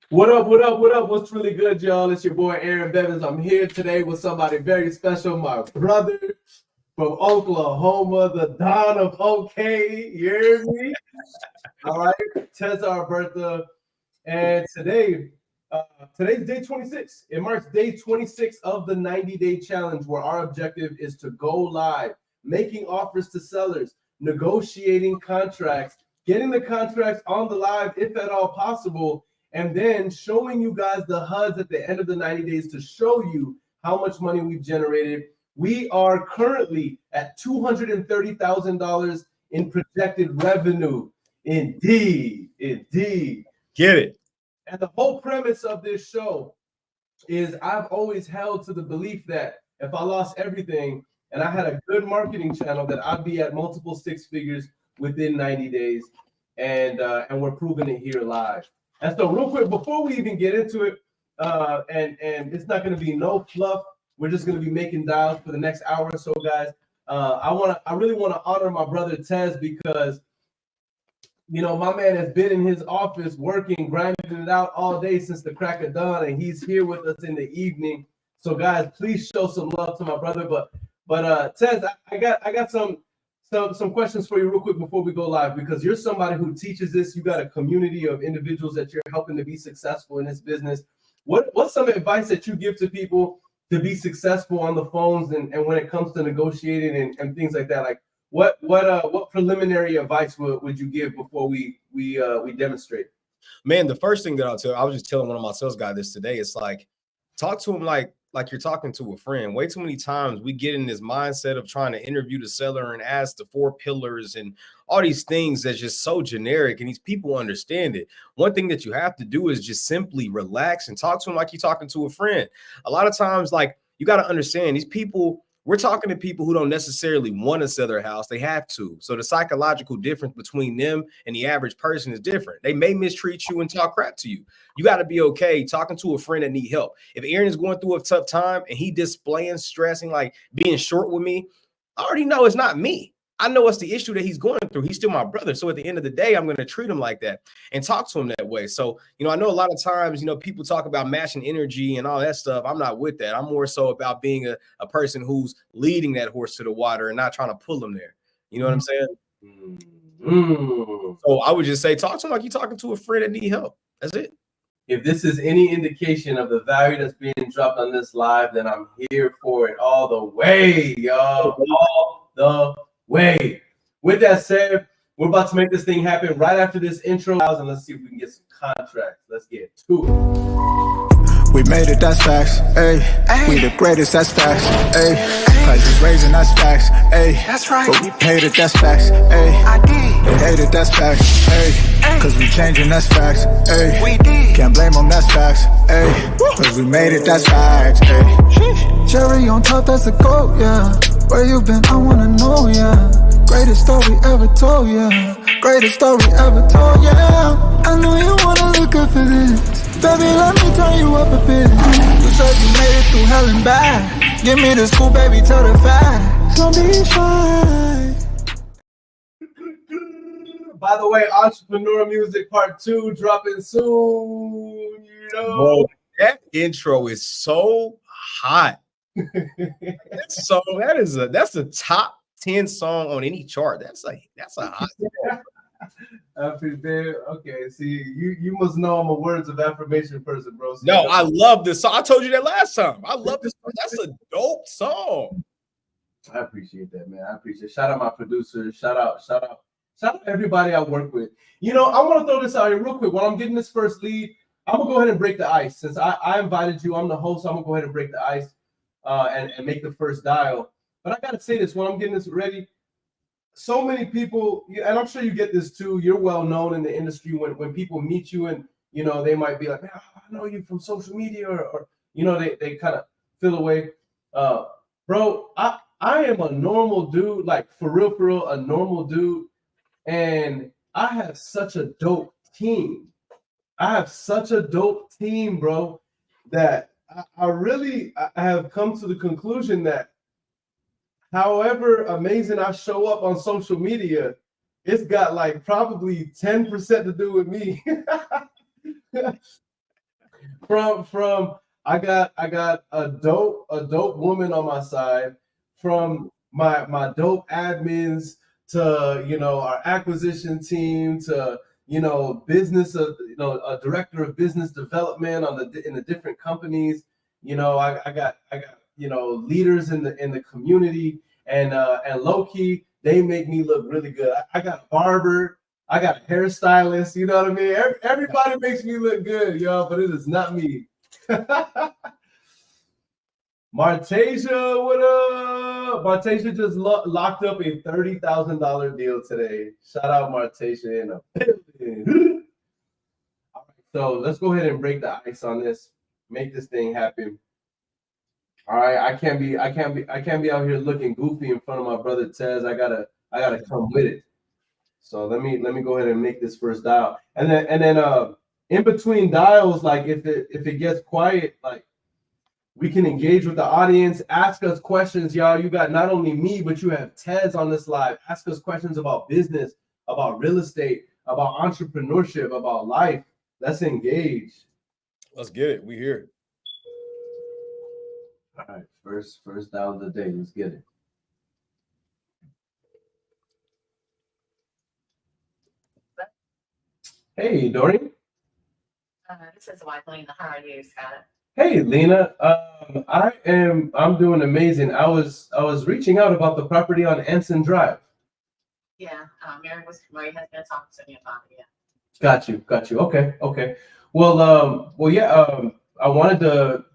What up, what up, what up? What's really good, y'all? It's your boy Aaron Bevins. I'm here today with somebody very special, my brother from Oklahoma, the Don of OK. You hear me? All right, Cesar Bertha. And today's day 26. It marks day 26 of the 90-day challenge, where our objective is to go live, making offers to sellers, negotiating contracts, getting the contracts on the live if at all possible, and then showing you guys the HUDs at the end of the 90 days to show you how much money we've generated. We are currently at $230,000 in projected revenue. Indeed. Get it. And the whole premise of this show is I've always held to the belief that if I lost everything and I had a good marketing channel, that I'd be at multiple six figures within 90 days. And we're proving it here live. And so real quick, before we even get into it, and it's not going to be no fluff. We're just going to be making dials for the next hour or so, guys. I really want to honor my brother Tez, because my man has been in his office working, grinding it out all day since the crack of dawn, and he's here with us in the evening. So, guys, please show some love to my brother. But Tez, I got some questions for you real quick before we go live, because you're somebody who teaches this. You got a community of individuals that you're helping to be successful in this business. What's some advice that you give to people to be successful on the phones and when it comes to negotiating and things like that? Like, what preliminary advice would you give before we demonstrate? Man, the first thing that I'll tell, I was just telling one of my sales guys this today. It's like, talk to him like you're talking to a friend. Way too many times we get in this mindset of trying to interview the seller and ask the 4 pillars and all these things that's just so generic, and these people understand it. One thing that you have to do is just simply relax and talk to them like you're talking to a friend. A lot of times, like, you got to understand, these people, we're talking to people who don't necessarily want to sell their house. They have to. So the psychological difference between them and the average person is different. They may mistreat you and talk crap to you. You got to be okay talking to a friend that need help. If Aaron is going through a tough time and he displaying, stressing, like being short with me, I already know it's not me. I know it's the issue that he's going through. He's still my brother. So at the end of the day, I'm going to treat him like that and talk to him that way. So, I know a lot of times, people talk about matching energy and all that stuff. I'm not with that. I'm more so about being a person who's leading that horse to the water and not trying to pull him there. You know what I'm saying? Mm-hmm. So I would just say, talk to him like you're talking to a friend that need help. That's it. If this is any indication of the value that's being dropped on this live, then I'm here for it all the way, y'all. All the way. With that said, we're about to make this thing happen right after this intro, and let's see if we can get some contracts. Let's get to it. We made it, that's facts, ayy. We the greatest, that's facts, ayy. Prices raising, that's facts, ayy. That's right. But we paid it, that's facts, ayy. I did. They hate it, that's facts, ayy. Cause we changing, that's facts, ayy. We did. Can't blame them, that's facts, ayy. Cause we made it, that's facts, ayy. Cherry on top, that's the goat, yeah. Where you been, I wanna know, yeah. Greatest story ever told, yeah. Greatest story ever told, yeah. I know you wanna look up for this. Baby, let me turn you up a bit. You said you made it through hell and back. Give me the school, baby, tell the facts. Don't be shy. By the way, Entrepreneur Music Part 2 dropping soon. Bro, that intro is so hot. That's a top 10 song on any chart. That's a hot song. Okay, see, you must know I'm a words of affirmation person, bro. So no, I love this song. I told you that last time. I love this song. That's a dope song. I appreciate that, man. I appreciate it. Shout out my producers. Shout out everybody I work with. I want to throw this out here real quick. While I'm getting this first lead, I'm gonna go ahead and break the ice. Since I invited you, I'm the host, so I'm gonna go ahead and break the ice and make the first dial. But I gotta say this when I'm getting this ready. So many people, and I'm sure you get this too, you're well known in the industry when people meet you and, they might be like, man, I know you from social media or they kind of feel away. Bro, I am a normal dude, like for real, a normal dude. And I have such a dope team. Bro, that I have come to the conclusion that however amazing I show up on social media, it's got like probably 10% to do with me. from I got a dope woman on my side, from my dope admins to our acquisition team to business a director of business development in the different companies. I got leaders in the community, and low key they make me look really good. I got a barber, I got a hairstylist, you know what I mean? Everybody makes me look good, y'all, but it is not me. Martasia, what up? Martasia just locked up a $30,000 deal today. Shout out Martasia in a building. All right, so let's go ahead and break the ice on this. Make this thing happen. All right, I can't be out here looking goofy in front of my brother Tez. I gotta come with it. So let me go ahead and make this first dial, and then in between dials, like if it gets quiet, like we can engage with the audience, ask us questions, y'all. You got not only me, but you have Tez on this live. Ask us questions about business, about real estate, about entrepreneurship, about life. Let's engage. Let's get it. We here. All right, first dial of the day. Let's get it. Hey, Dorian. This is wife Lena. How are you, Scott? Hey, Lena. I'm doing amazing. I was reaching out about the property on Anson Drive. Yeah, Mary has been talking to me about it. Yeah. Got you. Okay. Well, yeah. I wanted to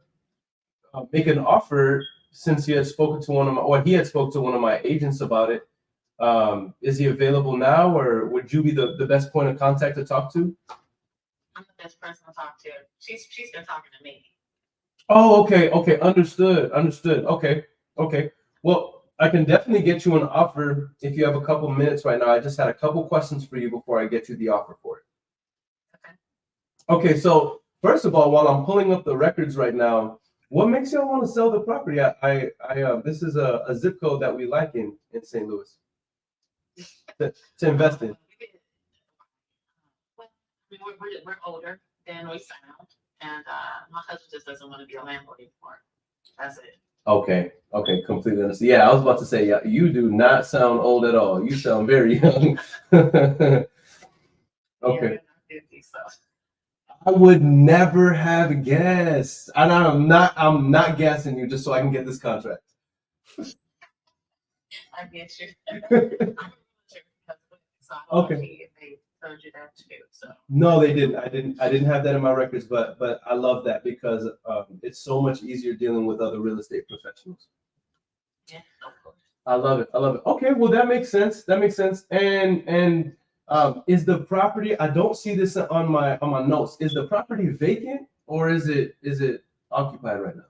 make an offer since he had spoken to he had spoke to one of my agents about it. Is he available now, or would you be the best point of contact to talk to? I'm the best person to talk to. She's been talking to me. Oh, okay. Understood. Okay. Well, I can definitely get you an offer if you have a couple minutes right now. I just had a couple questions for you before I get you the offer for it. Okay. So first of all, while I'm pulling up the records right now, what makes y'all want to sell the property? I this is a zip code that we like in St. Louis to invest in. Well, we're older than we sound, and my husband just doesn't want to be a landlord anymore. That's it. Okay, completely understand. Yeah, I was about to say, yeah, you do not sound old at all. You sound very young. Okay. Yeah, 50, so. I would never have guessed. And I'm not guessing you just so I can get this contract. I get you. Okay. If they told you that too. So no, they didn't. I didn't have that in my records, but I love that because it's so much easier dealing with other real estate professionals. Yeah, of course. I love it. Okay, well that makes sense. And is the property? I don't see this on my notes. Is the property vacant or is it occupied right now?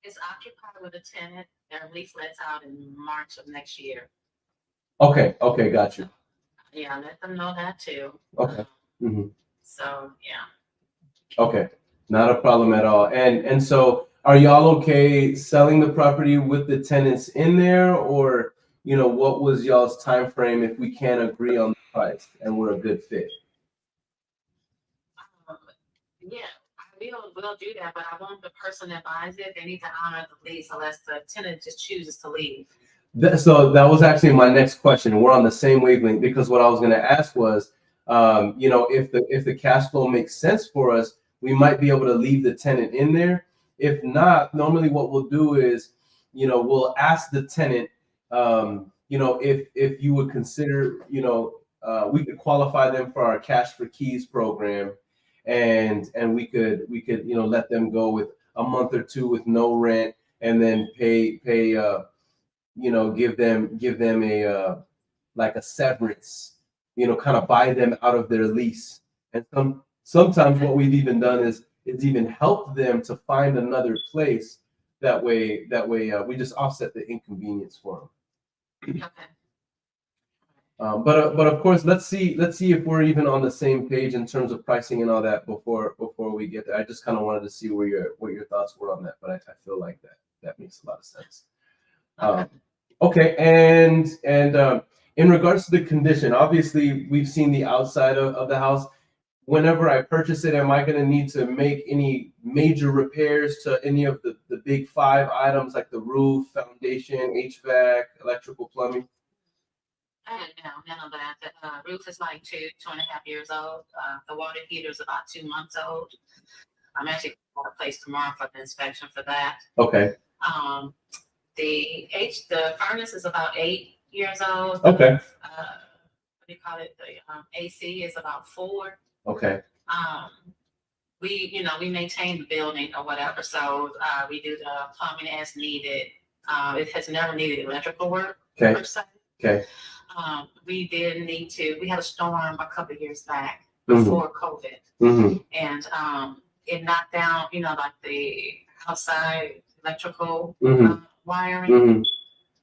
It's occupied with a tenant. Their lease lets out in March of next year. Okay, got you. Yeah, let them know that too. Okay. So yeah. Okay, not a problem at all. And so, are y'all okay selling the property with the tenants in there, or what was y'all's time frame if we can't agree on the price and we're a good fit? Yeah, we'll do that, but I want the person that buys it, they need to honor the lease unless the tenant just chooses to leave. So that was actually my next question. We're on the same wavelength because what I was going to ask was, if the cash flow makes sense for us, we might be able to leave the tenant in there. If not, normally what we'll do is, we'll ask the tenant, if you would consider, we could qualify them for our cash for keys program, and we could let them go with a month or two with no rent, and then pay give them a like a severance, kind of buy them out of their lease. And sometimes what we've even done is even helped them to find another place. That way we just offset the inconvenience for them. Okay. But of course, let's see if we're even on the same page in terms of pricing and all that before we get there. I just kind of wanted to see what your thoughts were on that, but I feel like that makes a lot of sense. Okay, and in regards to the condition, obviously we've seen the outside of the house. whenever I purchase it, am I going to need to make any major repairs to any of the big 5 items like the roof, foundation, HVAC, electrical, plumbing? No, none of that. The roof is like 2.5 years old. The water heater is about 2 months old. I'm actually going to place tomorrow for the inspection for that. Okay. The furnace is about 8 years old. Okay. What do you call it? The AC is about 4. Okay. We maintain the building or whatever, so we do the plumbing as needed. It has never needed electrical work per se. Okay. We had a storm a couple of years back before COVID, and it knocked down, like the outside electrical wiring.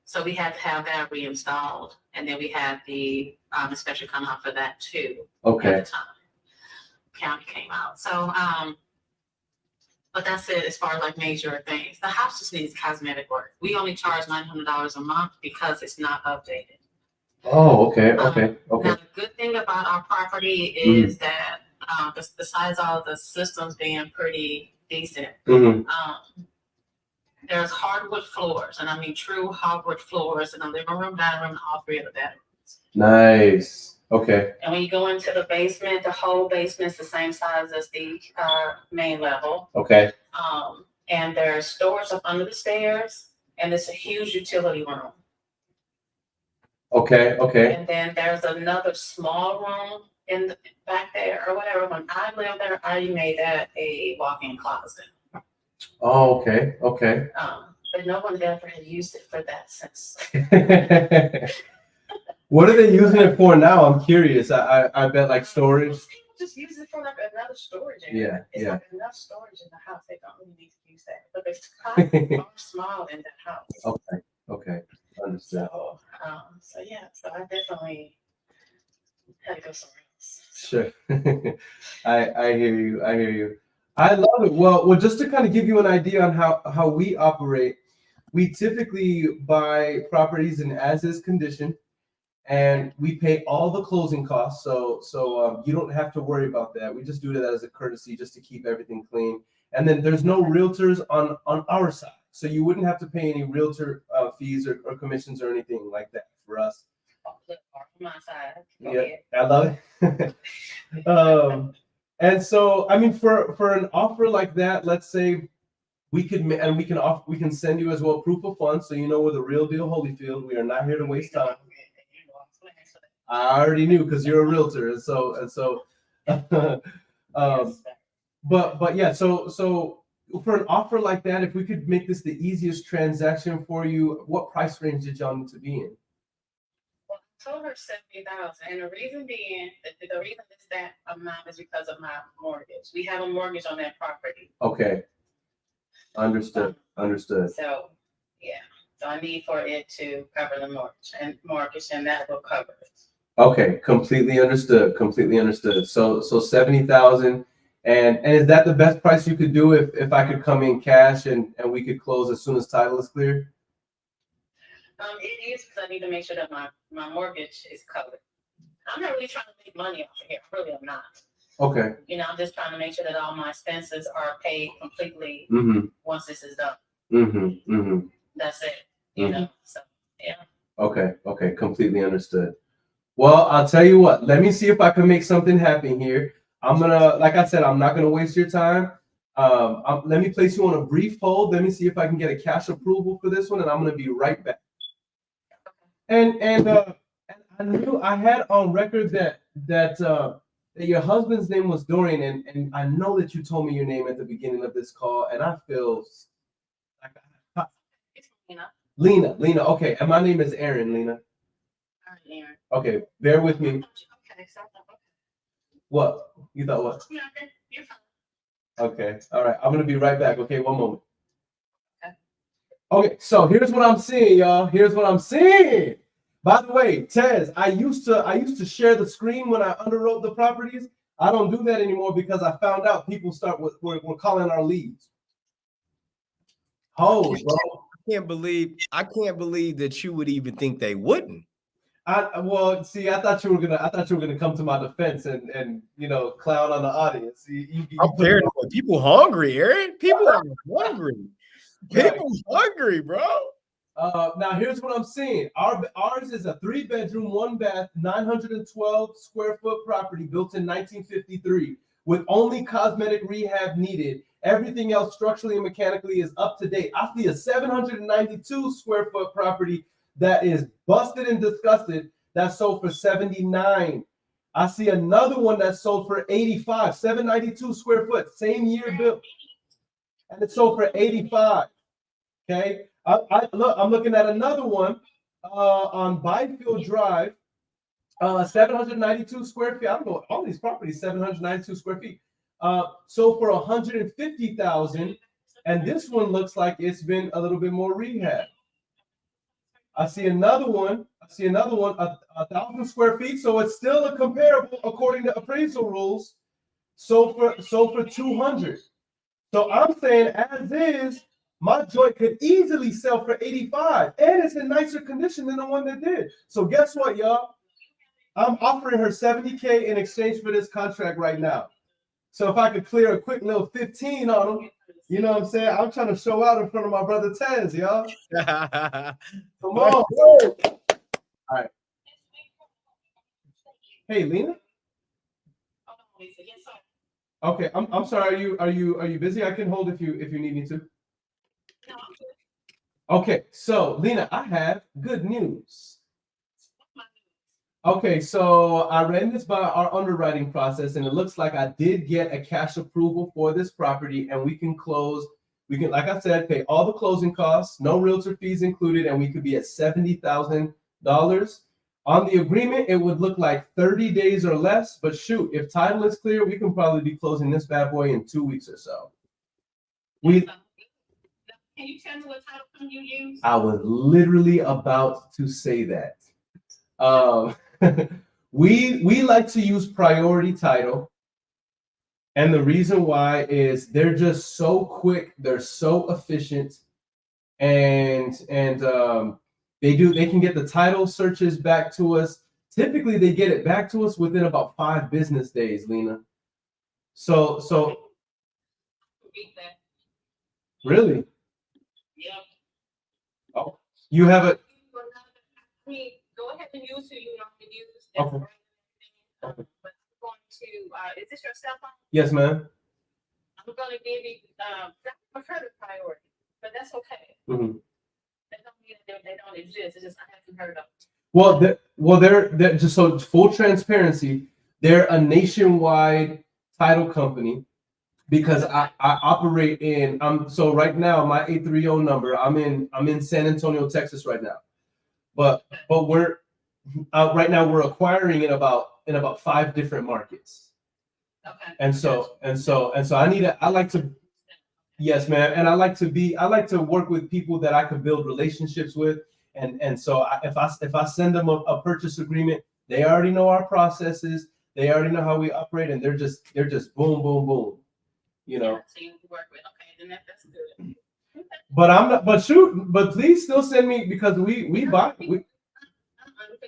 So we had to have that reinstalled, and then we had the inspection come out for that too. Okay. At the time, county came out. So, but that's it as far as like major things. The house just needs cosmetic work. We only charge $900 a month because it's not updated. Oh, okay. Now, the good thing about our property is that besides all the systems being pretty decent, there's hardwood floors, and I mean true hardwood floors in the living room, dining room, and all 3 of the bedrooms. Nice. Okay. And when you go into the basement, the whole basement's the same size as the main level. Okay. And there's stores up under the stairs, and it's a huge utility room. Okay. Okay. And then there's another small room in the back there or whatever. When I lived there, I made that a walk-in closet. Oh, okay. Okay. But no one ever had used it for that since. What are they using it for now? I'm curious. I bet like storage. People just use it for like another storage area. It's like enough storage in the house. They don't really need to use that. But there's closets are small in the house. Okay. Okay. Understood. So yeah. So I definitely had to go somewhere else. Sure. I hear you. I hear you. I love it. Well, just to kind of give you an idea on how we operate, we typically buy properties in as-is condition, and we pay all the closing costs. So you don't have to worry about that. We just do that as a courtesy, just to keep everything clean. And then there's no realtors on our side, so you wouldn't have to pay any realtor fees or commissions or anything like that for us. From my side. Yeah, I love it. And so, I mean, for an offer like that, let's say we can send you as well proof of funds, so you know we're the real deal Holyfield. We are not here to waste time. I already knew because you're a realtor, and so. But yeah, so for an offer like that, if we could make this the easiest transaction for you, what price range did y'all need to be in? Well, I told her 70,000, and the reason being, the reason it's that amount is because of my mortgage. We have a mortgage on that property. Okay, understood. So yeah, so I need for it to cover the mortgage, and that will cover it. Okay, completely understood. So 70,000, and is that the best price you could do if I could come in cash and we could close as soon as title is cleared? It is, because I need to make sure that my mortgage is covered. I'm not really trying to make money off of here. I really am not. Okay. I'm just trying to make sure that all my expenses are paid completely once this is done. That's it. So yeah. Okay, completely understood. Well, I'll tell you what, let me see if I can make something happen here. Like I said, I'm not gonna waste your time. Let me place you on a brief hold. Let me see if I can get a cash approval for this one, and I'm gonna be right back. And I knew I had on record that your husband's name was Dorian, and I know that you told me your name at the beginning of this call, and I feel like it's Lena. Lena. Okay, and my name is Aaron. Lena. Aaron. Okay, bear with me. Okay, so What? You thought what? yeah, you're fine. Okay, all right. I'm gonna be right back. Okay, one moment. Okay, so here's what I'm seeing, y'all. Here's what I'm seeing. By the way, Tez, I used to share the screen when I underwrote the properties. I don't do that anymore because I found out people were calling our leads. Oh, bro. I can't believe that you would even think they wouldn't. Well, see, I thought you were gonna come to my defense and clown on the audience. I'm paranoid. People hungry, Aaron. People are hungry. Right. People hungry, bro. Now here's what I'm seeing. Ours is a 3-bedroom, 1-bath, 912 square foot property built in 1953 with only cosmetic rehab needed. Everything else structurally and mechanically is up to date. I see a 792 square foot property that is busted and disgusted that sold for 79. I see another one that sold for 85, 792 square foot, same year built, and it sold for 85. Okay. I'm looking at another one on Byfield Drive, 792 square feet. I don't know, all these properties, 792 square feet. Sold for 150,000, and this one looks like it's been a little bit more rehab. I see another one, 1,000 square feet, so it's still a comparable according to appraisal rules. Sold for 200. So I'm saying, as is, my joint could easily sell for 85, and it's in nicer condition than the one that did. So guess what, y'all? I'm offering her 70K in exchange for this contract right now. So if I could clear a quick little 15 on them, you know what I'm saying? I'm trying to show out in front of my brother Tez, y'all. Come on. All right. Hey, Lena. Okay, I'm sorry. Are you busy? I can hold if you need me to. Okay, so Lena, I have good news. Okay, so I ran this by our underwriting process, and it looks like I did get a cash approval for this property, and we can close. We can, like I said, pay all the closing costs, no realtor fees included, and we could be at $70,000. On the agreement, it would look like 30 days or less, but shoot, if title is clear, we can probably be closing this bad boy in 2 weeks or so. Can you tell me what title company you use? I was literally about to say that. We like to use Priority Title, and the reason why is they're just so quick, they're so efficient, and they can get the title searches back to us. Typically, they get it back to us within about 5 business days, Lena. So really? Yeah. Oh, you have a. Go ahead and use who you normally use. Okay. But I'm going to, is this your cell phone? Yes, ma'am. I'm going to give you a credit priority, but that's okay. Mm-hmm. That don't mean that they don't exist. It's just I haven't heard of them. Well, they're just so full transparency. They're a nationwide title company because I operate in. So right now my 830 number. I'm in San Antonio, Texas right now. But we're right now we're acquiring in about 5 different markets. Okay. And so I like to, yes, ma'am. And I like to work with people that I can build relationships with. And so if I send them a purchase agreement, they already know our processes. They already know how we operate, and they're just boom, boom, boom. You know. So you work with, okay, then that's good. But I'm not. But please still send me because we buy. Because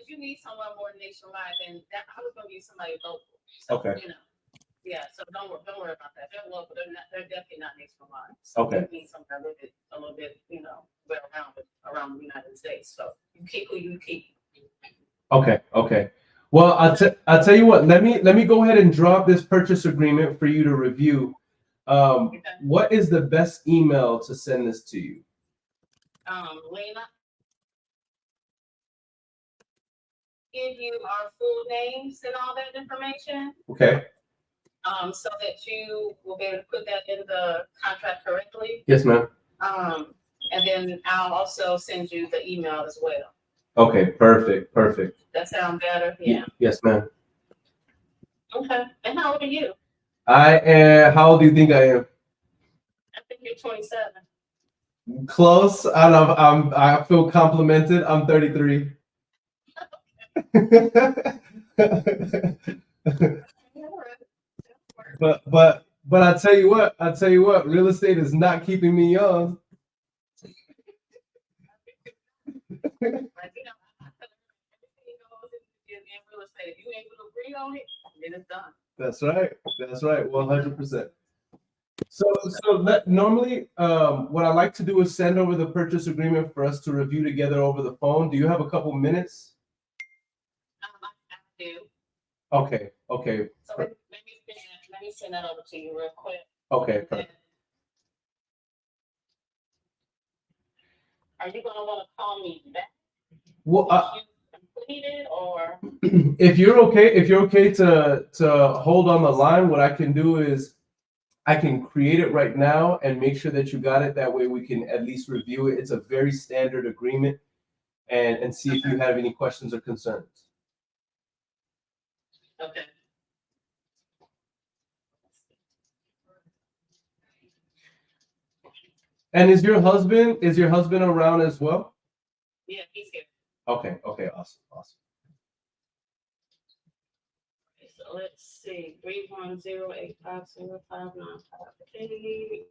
you need someone more nationwide than that. I was gonna use somebody local. So, Okay. You know, yeah. So don't worry about that. They're local. They're definitely not nationwide. So Okay. You need something a little bit, you know, well around the United States. So you keep who you keep. Okay. Well, I'll tell you what. Let me go ahead and drop this purchase agreement for you to review. Okay. What is the best email to send this to you? Lena, give you our full names and all that information. Okay. So that you will be able to put that in the contract correctly. Yes, ma'am. And then I'll also send you the email as well. Okay. Perfect. That sound better? Yeah. Yes, ma'am. Okay. And how old are you? I am. How old do you think I am? I think you're 27. Close. I feel complimented. I'm 33. But I tell you what, real estate is not keeping me young. said, if you ain't gonna agree on it, then it's done. That's right. That's right. 100%. So normally, what I like to do is send over the purchase agreement for us to review together over the phone. Do you have a couple minutes? I do. Okay. Okay. So let me send that over to you real quick. Okay. Perfect. Are you gonna want to call me back? Well, If you completed or if you're okay to hold on the line, what I can do is I can create it right now and make sure that you got it. That way we can at least review it. It's a very standard agreement, and see if you have any questions or concerns. okay. And is your husband around as well? Yeah, he's here. Okay. Okay. Awesome. So let's see, 310-850-5958.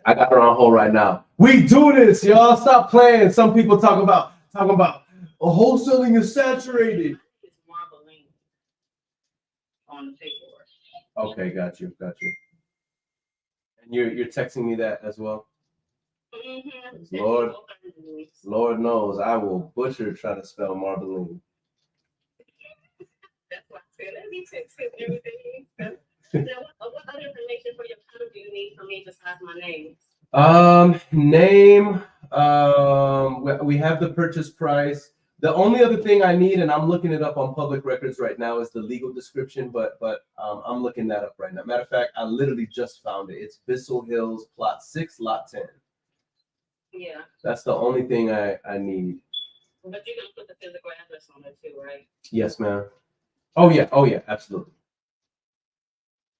I got her on hold right now. We do this, y'all. Stop playing. Some people talk about wholesaling is saturated. It's marbling on the paperwork. Okay, got you. And you're texting me that as well. Mm-hmm. Lord knows I will butcher trying to spell marbling. That's why I said, let me text him everything. Now, what other information for your account do you need from me besides my name? Name. We have the purchase price. The only other thing I need, and I'm looking it up on public records right now, is the legal description. But I'm looking that up right now. Matter of fact, I literally just found it. It's Bissell Hills, Plot 6, Lot 10. Yeah. That's the only thing I need. But you're gonna put the physical address on it too, right? Yes, ma'am. Oh yeah, absolutely.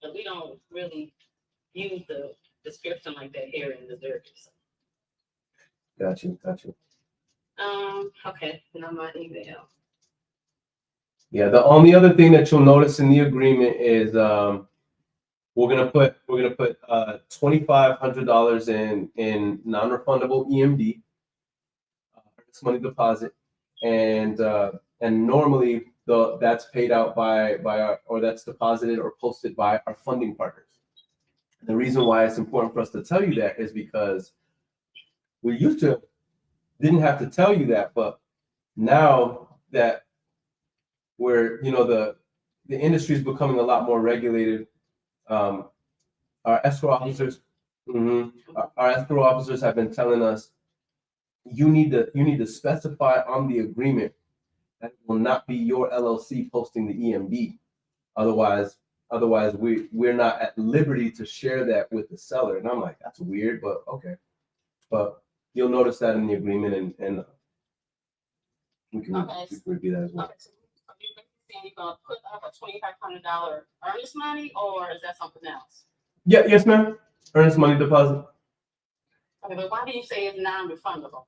But we don't really use the description like that here in Missouri. So. Got you. Okay, now my email. Yeah, the only other thing that you'll notice in the agreement is we're gonna put $2,500 in non-refundable EMD, earnest money deposit, and normally that's paid out by our, or that's deposited or posted by our funding partners. The reason why it's important for us to tell you that is because we used to didn't have to tell you that, but now that we're, the industry is becoming a lot more regulated, our escrow officers, our escrow officers have been telling us you need to specify on the agreement that it will not be your LLC posting the EMD. Otherwise we're not at liberty to share that with the seller. And I'm like, that's weird, but okay. But you'll notice that in the agreement, and we can review that as well. Okay, so you're gonna put up a $2,500 earnest money, or is that something else? Yeah, yes, ma'am. Earnest money deposit. Okay, but why do you say it's non-refundable?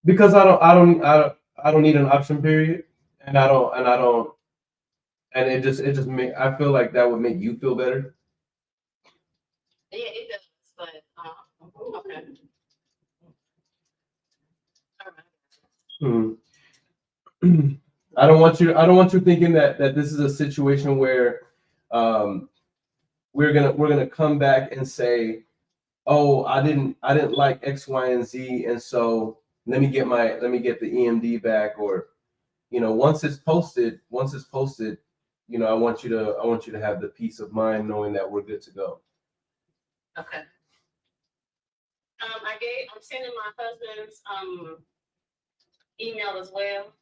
Because I don't need an option period, and it just make, I feel like that would make you feel better. Yeah, it does, but okay. All right. I don't want you thinking that this is a situation where we're gonna come back and say, oh, I didn't like X, Y, and Z, and so let me get the EMD back, or once it's posted, I want you to have the peace of mind knowing that we're good to go. Okay. I'm sending my husband's email as well.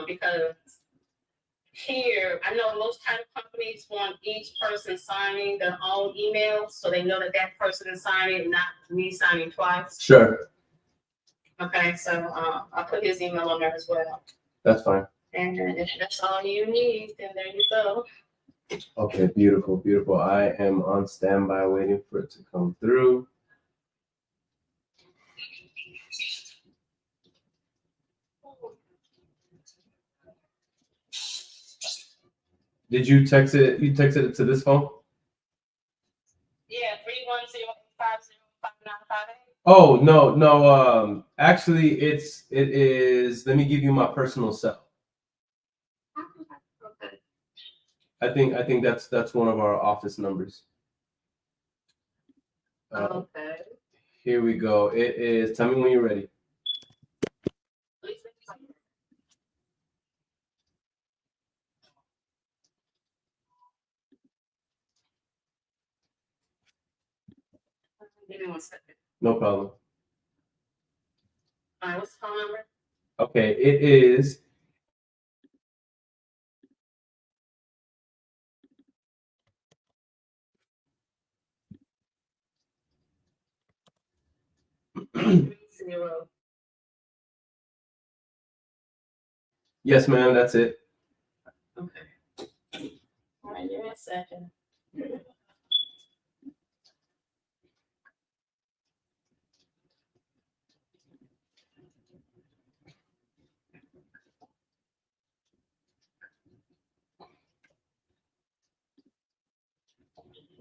Because here, I know most title companies want each person signing their own email, so they know that person is signing, not me signing twice. Sure. Okay, so I'll put his email on there as well. That's fine. And if that's all you need, then there you go. Okay, beautiful. I am on standby waiting for it to come through. Did you text it? You texted it to this phone? Yeah, 310-850-5958. Oh, no. Actually, it is. Let me give you my personal cell. Okay. I think that's one of our office numbers. Okay. Here we go. It is. Tell me when you're ready. Give me 1 second. No problem. All right, what's the phone number? Okay, it is. Zero. Yes, ma'am. That's it. Okay. All right, give me a second.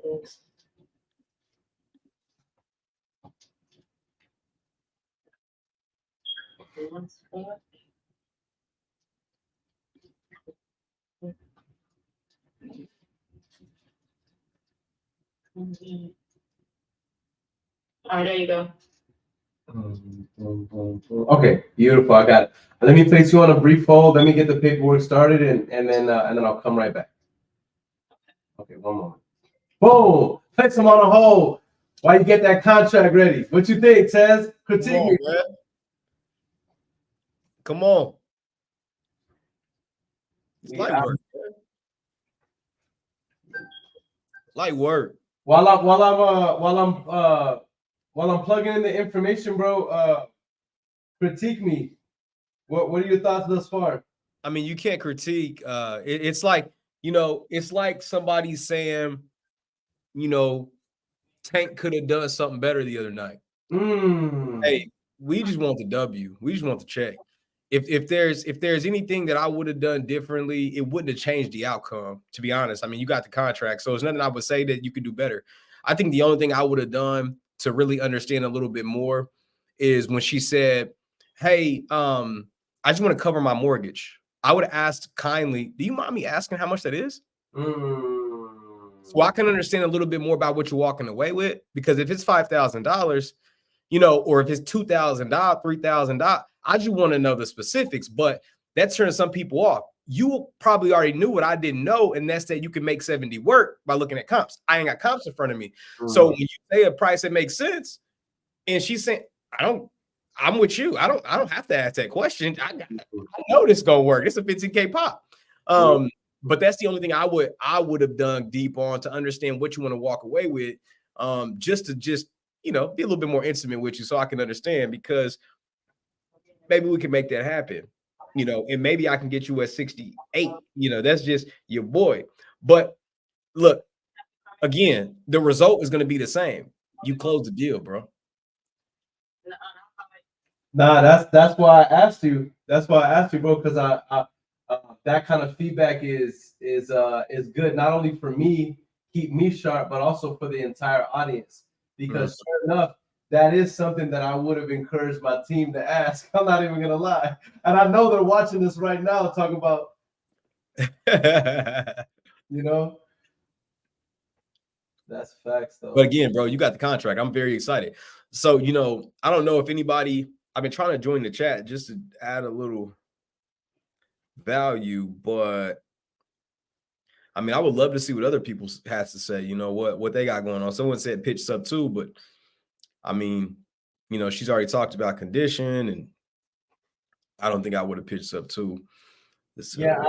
Oops. All right, there you go. Okay, beautiful. I got it. Let me place you on a brief hold. Let me get the paperwork started, and then I'll come right back. Okay, one moment. Boom! Place him on a hold while you get that contract ready. What you think, Tez? Critique me. Man. Come on. It's light work. Light work. While I'm plugging in the information, bro. Critique me. What are your thoughts thus far? I mean, you can't critique. It's like, it's like somebody saying, Tank could have done something better the other night. Hey, we just want the W. We just want the check. If there's anything that I would have done differently, it wouldn't have changed the outcome, to be honest. I mean, you got the contract, so there's nothing I would say that you could do better. I think the only thing I would have done to really understand a little bit more is when she said, "Hey, I just want to cover my mortgage." I would have asked kindly, "Do you mind me asking how much that is?" So I can understand a little bit more about what you're walking away with. Because if it's $5,000, or if it's $2,000, $3,000, I just want to know the specifics. But that turns some people off. You probably already knew what I didn't know, and that's that you can make 70 work by looking at comps. I ain't got comps in front of me. So when you say a price that makes sense, and she's saying, I'm with you. I don't have to ask that question. I know this gonna work. It's a 15K pop. But that's the only thing I would have dug deep on to understand what you want to walk away with. Just to be a little bit more intimate with you so I can understand, because maybe we can make that happen, and maybe I can get you at 68. That's just your boy. But look, again, the result is going to be the same. You close the deal, bro. Nah, that's why I asked you. That's why I asked you, bro, because I that kind of feedback is good, not only for me, keep me sharp, but also for the entire audience. Because sure enough, that is something that I would have encouraged my team to ask. I'm not even gonna lie, and I know they're watching this right now, talking about, that's facts though. But again, bro, you got the contract. I'm very excited. So, I don't know if anybody. I've been trying to join the chat just to add a little value, but I mean, I would love to see what other people has to say. What they got going on. Someone said pitch sub 2, but I mean, she's already talked about condition, and I don't think I would have pitched sub 2. Yeah,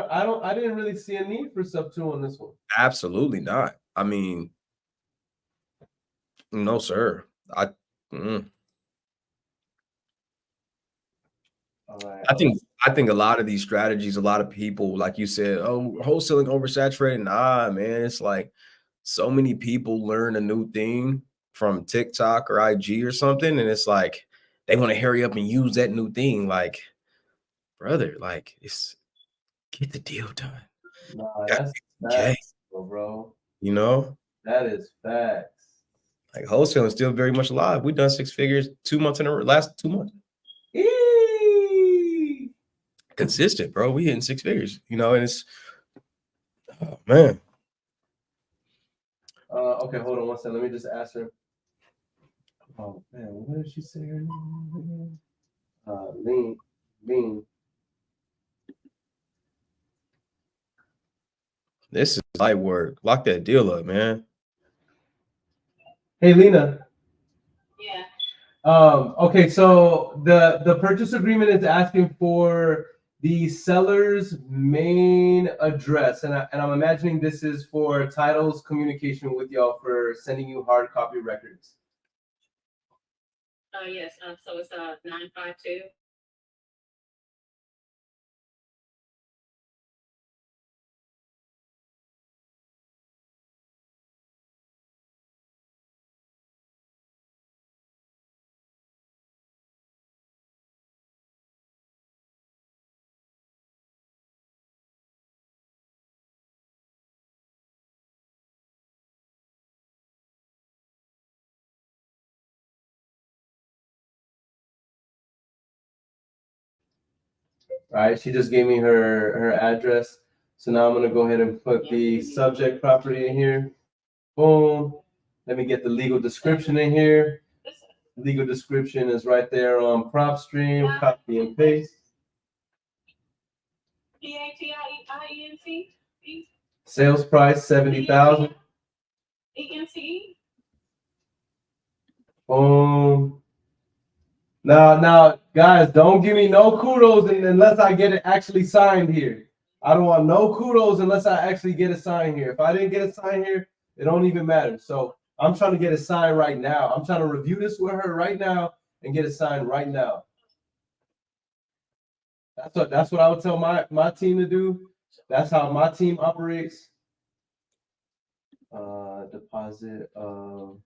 I didn't really see a need for sub 2 on this one. Absolutely not. I mean, no, sir. I think a lot of these strategies, a lot of people, like you said, wholesaling oversaturated. Nah, man, it's like so many people learn a new thing from TikTok or IG or something, and it's like they want to hurry up and use that new thing. Like, brother, like, it's get the deal done. Nah, that's facts, bro. You know? That is facts. Like wholesaling is still very much alive. We've done 6 figures 2 months in a last 2 months. Eee. Consistent, bro. We hitting 6 figures, you know, and it's man. Okay, hold on one second. Let me just ask her. Oh man, what did she say her name again? Lean. This is light work. Lock that deal up, man. Hey, Lena. Yeah. Okay, so the purchase agreement is asking for the seller's main address, and I'm imagining this is for titles communication with y'all for sending you hard copy records. Yes. So it's 952. Right? She just gave me her address. So now I'm gonna go ahead and put the subject property in here. Boom. Let me get the legal description in here. Legal description is right there on prop stream. Copy and paste. PATIENC. Sales price 70,000. ENC. Boom. Now, guys, don't give me no kudos unless I get it actually signed here. I don't want no kudos unless I actually get it signed here. If I didn't get it signed here, it don't even matter. So I'm trying to get it signed right now. I'm trying to review this with her right now and get it signed right now. That's what I would tell my team to do. That's how my team operates. Deposit of.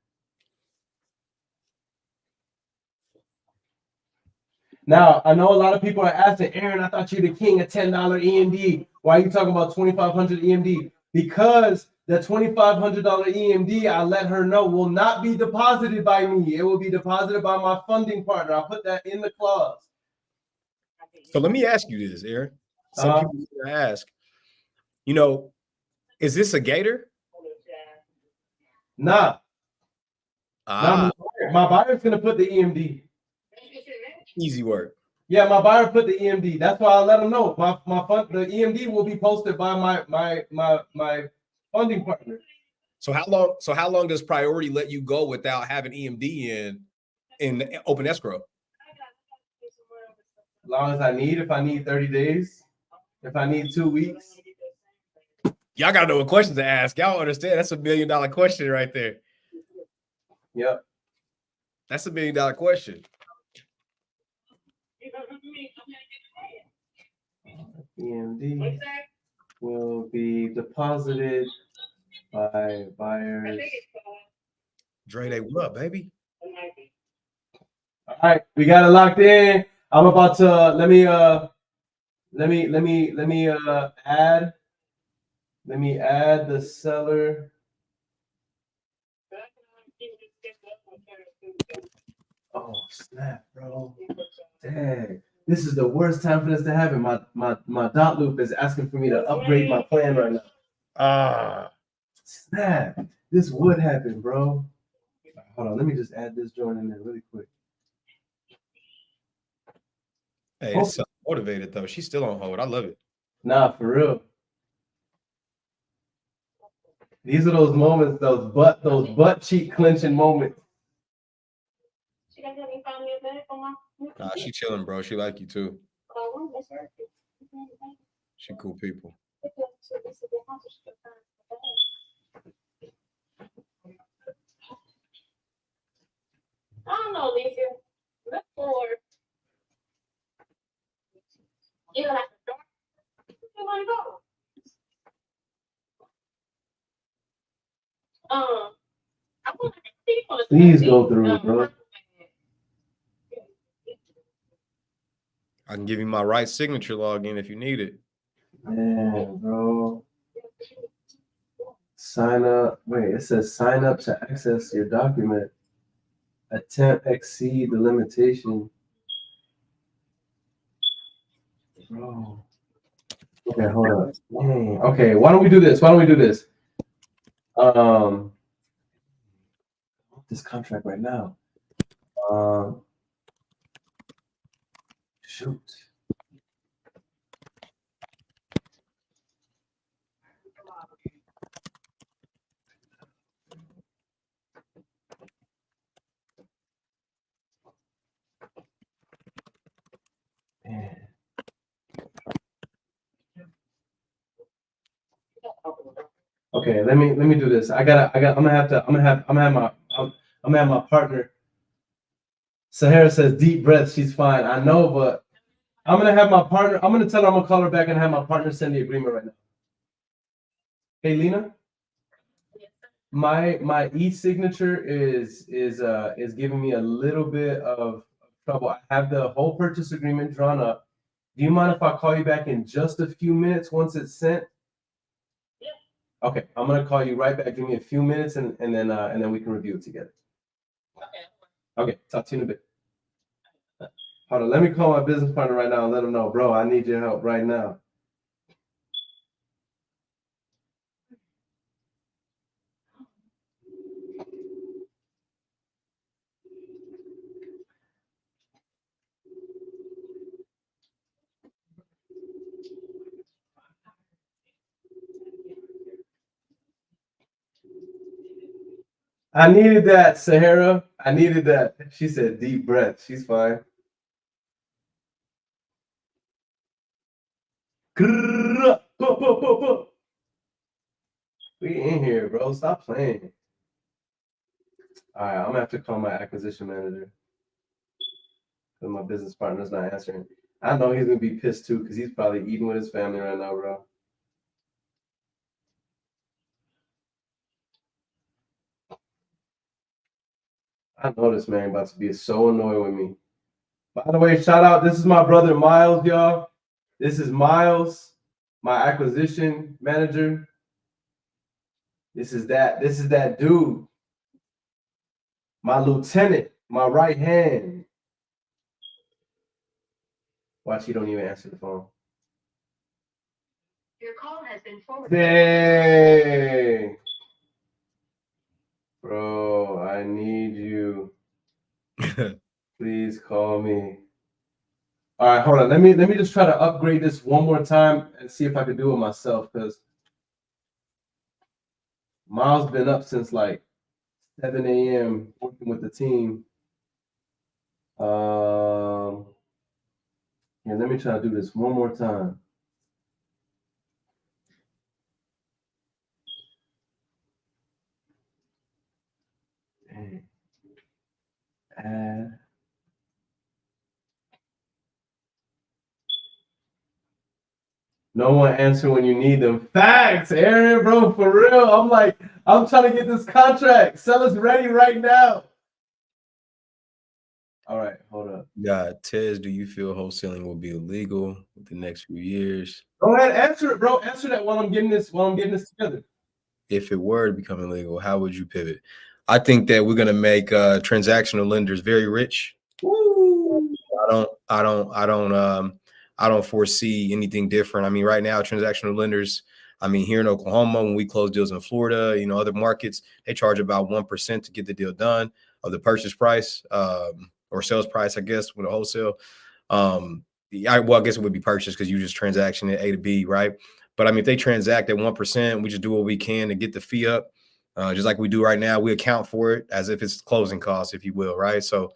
Now, I know a lot of people are asking, Aaron, I thought you're the king of $10 EMD. Why are you talking about 2,500 EMD? Because the $2,500 EMD, I let her know, will not be deposited by me. It will be deposited by my funding partner. I'll put that in the clause. So let me ask you this, Aaron. Some people ask, you know, is this a gator? Nah. My buyer's going to put the EMD. Easy work. Yeah, my buyer put the EMD. That's why I let them know. The EMD will be posted by my funding partner. So how long does priority let you go without having EMD in open escrow? As long as I need. If I need 30 days, if I need 2 weeks. Y'all gotta know what questions to ask. Y'all understand? That's $1 million question right there. Yep. That's $1 million question. EMD will be deposited by buyers. Dre, they what up, baby? All right, we got it locked in. I'm about to let me add the seller. Oh snap, bro. Dang. This is the worst time for this to happen. My dot loop is asking for me to upgrade my plan right now. Snap. This would happen, bro. Hold on, let me just add this joint in there really quick. Hey, it's so motivated though. She's still on hold. I love it. Nah, for real. These are those moments, those butt cheek clenching moments. Nah, she chilling, bro. She like you too. She cool people. I don't know, Lisa. Look for you like a dark. You want to go? I want to see. Please go through, bro. I can give you my right signature login if you need it. Man, bro. Sign up. Wait, it says sign up to access your document. Attempt exceed the limitation. Bro. Okay, hold up. Dang. Okay, why don't we do this? This contract right now. Shoot. Man. Okay, let me do this. I'm gonna have my partner. Sahara says deep breath, she's fine. I know, but I'm gonna have my partner. I'm gonna tell her I'm gonna call her back and have my partner send the agreement right now. Hey Lena, my e-signature is giving me a little bit of trouble. I have the whole purchase agreement drawn up. Do you mind if I call you back in just a few minutes once it's sent? Yeah. Okay, I'm gonna call you right back. Give me a few minutes and then we can review it together. Okay, talk to you in a bit. Hold on, let me call my business partner right now and let him know, bro, I need your help right now. I needed that, Sahara. I needed that. She said deep breath. She's fine. We in here, bro. Stop playing. All right, I'm gonna have to call my acquisition manager because my business partner's not answering. I know he's gonna be pissed too because he's probably eating with his family right now, bro. I know this man about to be so annoyed with me. By the way, shout out. This is my brother Miles, y'all. This is Miles, my acquisition manager. This is that dude. My lieutenant, my right hand. Watch, he don't even answer the phone. Your call has been forwarded. Dang. Bro, I need you. Please call me. All right, hold on. Let me just try to upgrade this one more time and see if I can do it myself because Miles been up since like 7 a.m. working with the team. Yeah, let me try to do this one more time. Dang. Add. No one answer when you need them. Facts, Aaron, bro, for real. I'm trying to get this contract. Seller's ready right now. All right, hold up. Yeah, Tez, do you feel wholesaling will be illegal in the next few years? Go ahead, answer it, bro. Answer that while I'm getting this together. If it were to become illegal, how would you pivot? I think that we're gonna make transactional lenders very rich. Woo. I don't foresee anything different. I mean, right now, transactional lenders, I mean, here in Oklahoma, when we close deals in Florida, you know, other markets, they charge about 1% to get the deal done of the purchase price or sales price, I guess, with a wholesale. I guess it would be purchase because you just transaction at A to B, right? But I mean, if they transact at 1%, we just do what we can to get the fee up, just like we do right now. We account for it as if it's closing costs, if you will, right? So,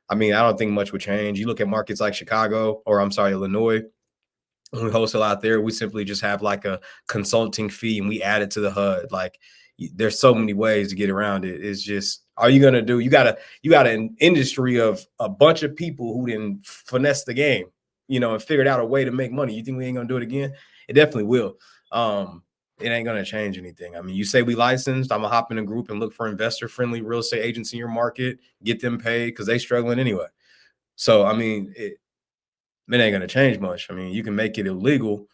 I mean, I don't think much would change. You look at markets like Chicago, or I'm sorry, Illinois. When we wholesale out there, we simply just have like a consulting fee and we add it to the HUD. Like there's so many ways to get around it. It's just, are you gonna do? You got an industry of a bunch of people who didn't finesse the game, you know, and figured out a way to make money. You think we ain't gonna do it again? It definitely will. It ain't gonna change anything. I mean, you say we licensed, I'm gonna hop in a group and look for investor-friendly real estate agents in your market, get them paid because they struggling anyway. So I mean, it ain't gonna change much. I mean, you can make it illegal,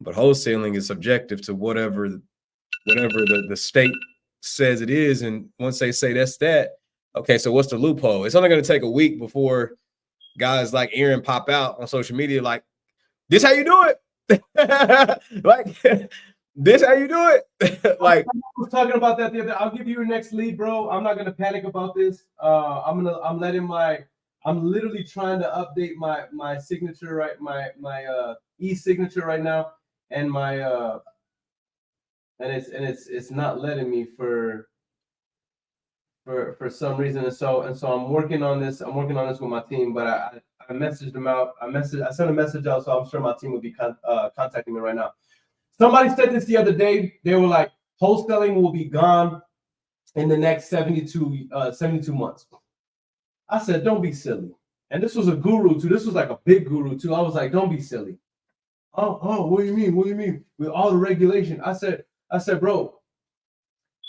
but wholesaling is subjective to whatever whatever the state says it is. And once they say that's that, okay, so what's the loophole? It's only going to take a week before guys like Aaron pop out on social media like, this how you do it. Like, this how you do it. Like, I was talking about that the other day. I'll give you your next lead, bro. I'm not gonna panic about this. I'm literally trying to update my signature, right? My e-signature right now, and my and it's not letting me for some reason. And so I'm working on this. I'm working on this with my team, but I messaged them out. I sent a message out, so I'm sure my team will be contacting me right now. Somebody said this the other day. They were like, wholesaling will be gone in the next 72 months. I said, don't be silly. And this was a guru too. This was like a big guru too. I was like, don't be silly. Oh, what do you mean? What do you mean? With all the regulation. I said, bro,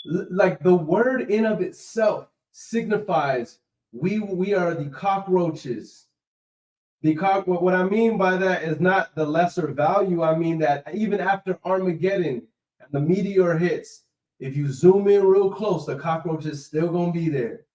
like the word in of itself signifies we are the cockroaches. What I mean by that is not the lesser value. I mean that even after Armageddon and the meteor hits, if you zoom in real close, the cockroach is still gonna be there.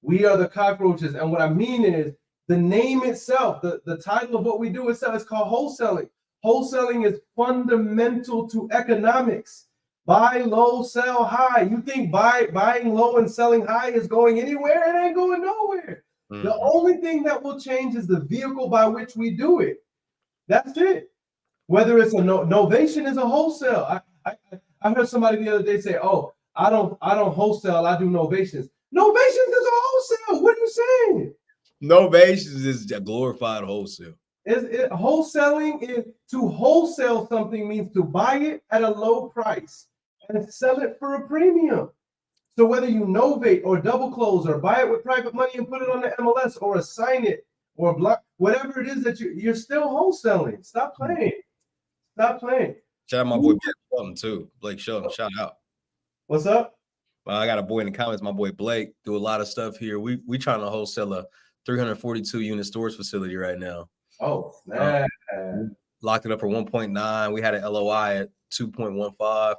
We are the cockroaches. And what I mean is the name itself, the title of what we do itself is called wholesaling. Wholesaling is fundamental to economics. Buy low, sell high. You think buying low and selling high is going anywhere? It ain't going nowhere. Mm-hmm. The only thing that will change is the vehicle by which we do it. That's it. Whether it's a novation is a wholesale. I heard somebody the other day say, "Oh, I don't wholesale. I do novations." Novations is a wholesale. What are you saying? Novations is a glorified wholesale. Wholesaling is to wholesale something means to buy it at a low price and sell it for a premium. So whether you novate or double close or buy it with private money and put it on the MLS or assign it or block, whatever it is that you're still wholesaling. Stop playing. Stop playing. Shout out my boy Blake Shelton too. Blake Shelton, shout out. What's up? Well, I got a boy in the comments. My boy Blake do a lot of stuff here. We trying to wholesale a 342 unit storage facility right now. Oh man. Locked it up for 1.9. We had an LOI at 2.15.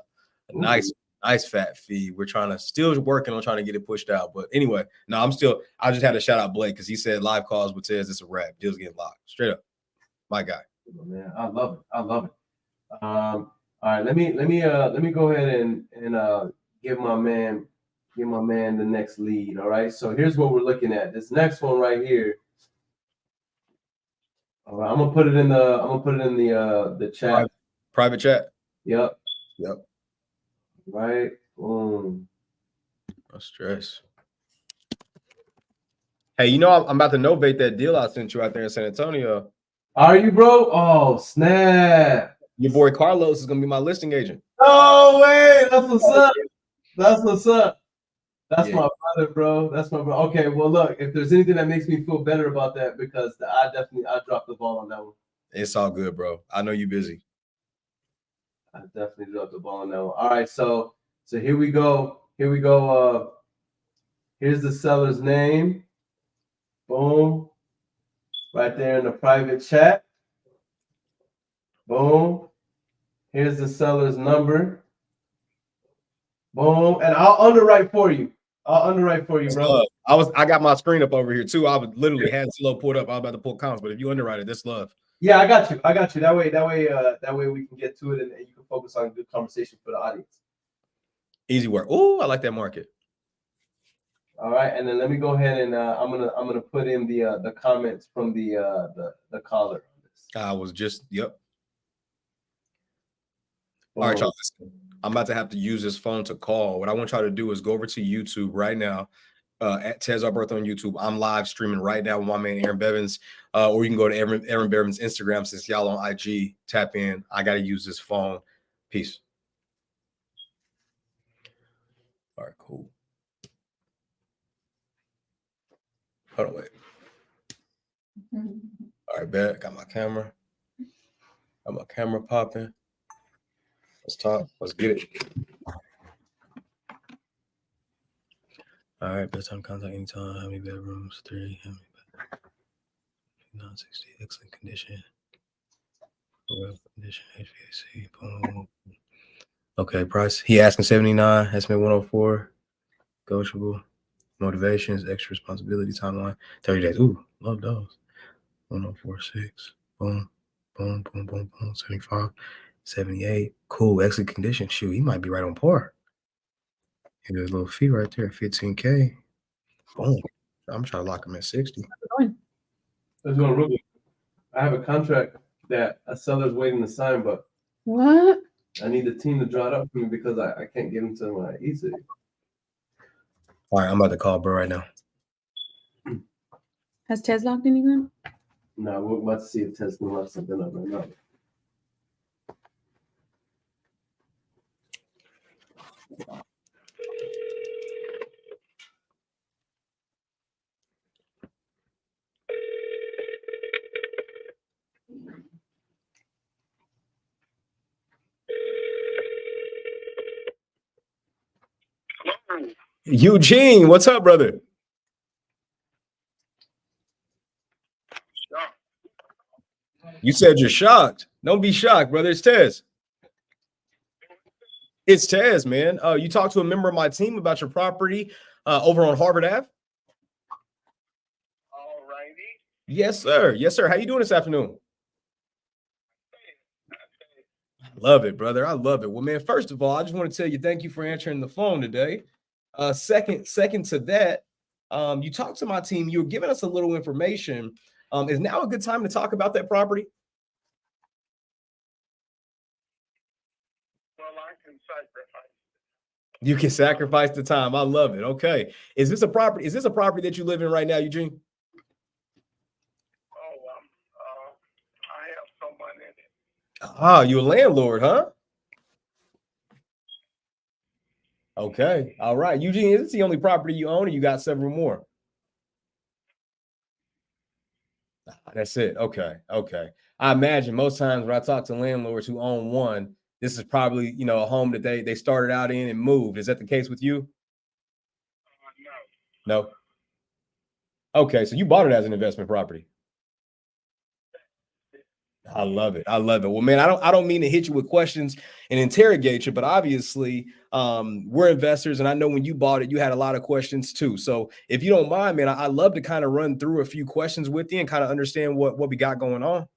Nice fat fee. We're still working on trying to get it pushed out. But anyway, no, I just had to shout out Blake because he said live calls with Tez, it's a wrap. Deal's getting locked. Straight up. My guy. Oh, man, I love it. All right, let me go ahead and give my man the next lead. All right. So here's what we're looking at. This next one right here. All right, I'm gonna put it in the chat. Private chat. Yep. Right. Boom. No stress. Hey, you know I'm about to novate that deal I sent you out there in San Antonio. Are you, bro? Oh, snap. Your boy Carlos is gonna be my listing agent. Oh, wait, that's what's up. That's my brother, bro. That's my brother. Okay, well, look, if there's anything that makes me feel better about that, because I dropped the ball on that one. It's all good, bro. I know you're busy. I definitely dropped the ball on that one. All right, so here we go. Here's the seller's name. Boom. Right there in the private chat. Boom. Here's the seller's number. Boom. And I'll underwrite for you. Bro. I got my screen up over here too. I would literally had Zillow pulled up. I was about to pull comments, but if you underwrite it, that's love. Yeah, I got you. That way we can get to it and you can focus on a good conversation for the audience. Easy work. Oh, I like that market. All right, and then let me go ahead and I'm gonna put in the comments from the caller. I was just All right, y'all. Listen, I'm about to have to use this phone to call. What I want y'all to do is go over to YouTube right now. At Tez Our Birth on YouTube. I'm live streaming right now with my man Aaron Bevins. Or you can go to Aaron Bevins' Instagram since y'all on IG. Tap in. I got to use this phone. Peace. All right, cool. Hold on, wait. All right, bet. Got my camera. Got my camera popping. Let's talk. Let's get it. All right, best time contact anytime. How many bedrooms? 3. How many bedrooms? 960. Excellent condition. Well condition. HVAC. Boom. Okay, price. He asking 79, estimate 104. Negotiable. Motivations, extra responsibility, timeline, 30 days. Ooh, love those. 1046. Boom, boom, boom, boom, boom. 75, 78. Cool. Excellent condition. Shoot, he might be right on par. Here's a little fee right there, 15K. Boom. I'm trying to lock him at 60. Let's go, Ruby. I have a contract that a seller's waiting to sign, but What? I need the team to draw it up for me because I can't get into my easy. All right, I'm about to call bro right now. Has Tez locked anything? No, we're about to see if Ted's gonna lock something up right now. Eugene, what's up, brother? You said you're shocked. Don't be shocked, brother. It's Tez. It's Tez, man. You talked to a member of my team about your property over on Harvard Ave. All righty. Yes, sir. Yes, sir. How you doing this afternoon? Love it, brother. I love it. Well, man, first of all, I just want to tell you thank you for answering the phone today. Second to that, you talked to my team. You were giving us a little information. Is now a good time to talk about that property? Well, I can sacrifice. You can sacrifice the time. I love it. Okay. Is this a property? Is this a property that you live in right now, Eugene? Oh, I have someone in it. Ah, you're a landlord, huh? Okay. All right. Eugene, is this the only property you own, or you got several more? That's it. Okay. Okay. I imagine most times when I talk to landlords who own one, this is probably, a home that they started out in and moved. Is that the case with you? No. No. Okay. So you bought it as an investment property. I love it. I love it. Well, man, I don't mean to hit you with questions and interrogate you, but obviously we're investors, and I know when you bought it, you had a lot of questions too. So if you don't mind, man, I love to kind of run through a few questions with you and kind of understand what we got going on.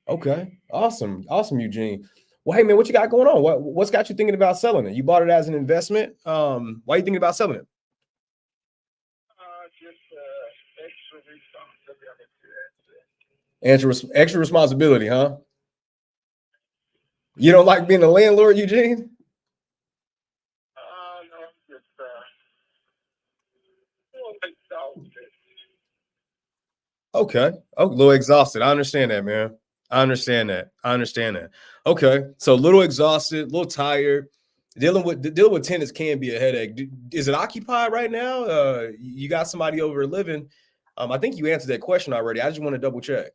Okay. Awesome. Awesome, Eugene. Well, hey, man, what you got going on? What's got you thinking about selling it? You bought it as an investment. Why are you thinking about selling it? Just extra responsibility. Extra responsibility, huh? You don't like being a landlord, Eugene? No, I'm just a little exhausted. Okay. Oh, a little exhausted. I understand that, man. I understand that. Okay. So a little exhausted, a little tired. Dealing with tenants can be a headache. Is it occupied right now? You got somebody over living. I think you answered that question already. I just want to double check.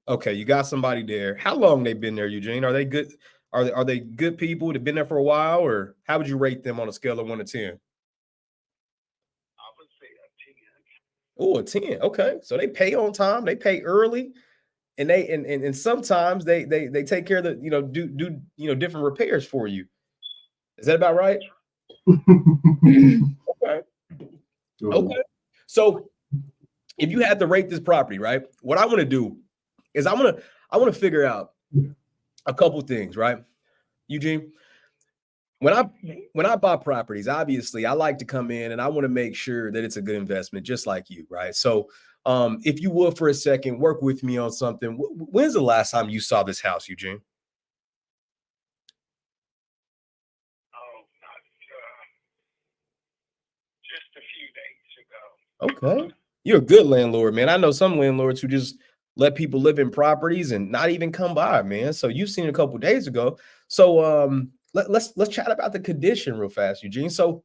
Okay, you got somebody there. How long they been there, Eugene? Are they good? Are they good people? They've been there for a while, or how would you rate them on a scale of 1 to 10? I would say a 10. Oh, a 10. Okay, so they pay on time. They pay early, and and sometimes they take care of the do different repairs for you. Is that about right? Okay. Okay. So if you had to rate this property, right? What I want to do is I want to figure out a couple things, right? Eugene, when I buy properties, obviously I like to come in and I want to make sure that it's a good investment, just like you, right? So if you would for a second work with me on something. When's the last time you saw this house, Eugene? Oh, not just a few days ago. Okay. You're a good landlord, man. I know some landlords who just let people live in properties and not even come by, man. So you've seen it a couple of days ago. So let's chat about the condition real fast, Eugene. So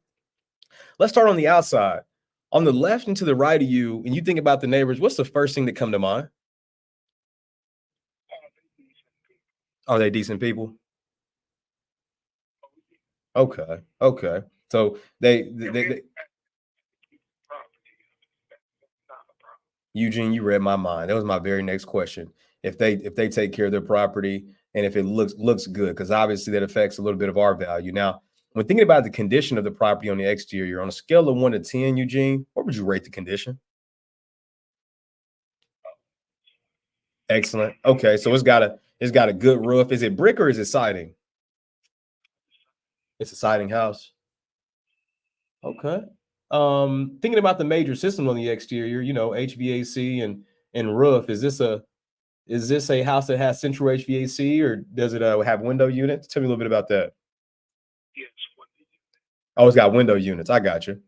let's start on the outside. On the left and to the right of you, and you think about the neighbors, what's the first thing that come to mind? Are they decent people? Okay. Okay. So they Eugene, you read my mind. That was my very next question. If they take care of their property and if it looks good, because obviously that affects a little bit of our value. Now, when thinking about the condition of the property on the exterior, on a scale of 1 to 10, Eugene, what would you rate the condition? Excellent. Okay, so it's got a good roof. Is it brick or is it siding? It's a siding house. Okay. Thinking about the major system on the exterior, HVAC and roof. Is this a house that has central HVAC or does it have window units? Tell me a little bit about that. Yes, what do you Oh, it's got window units. I got you.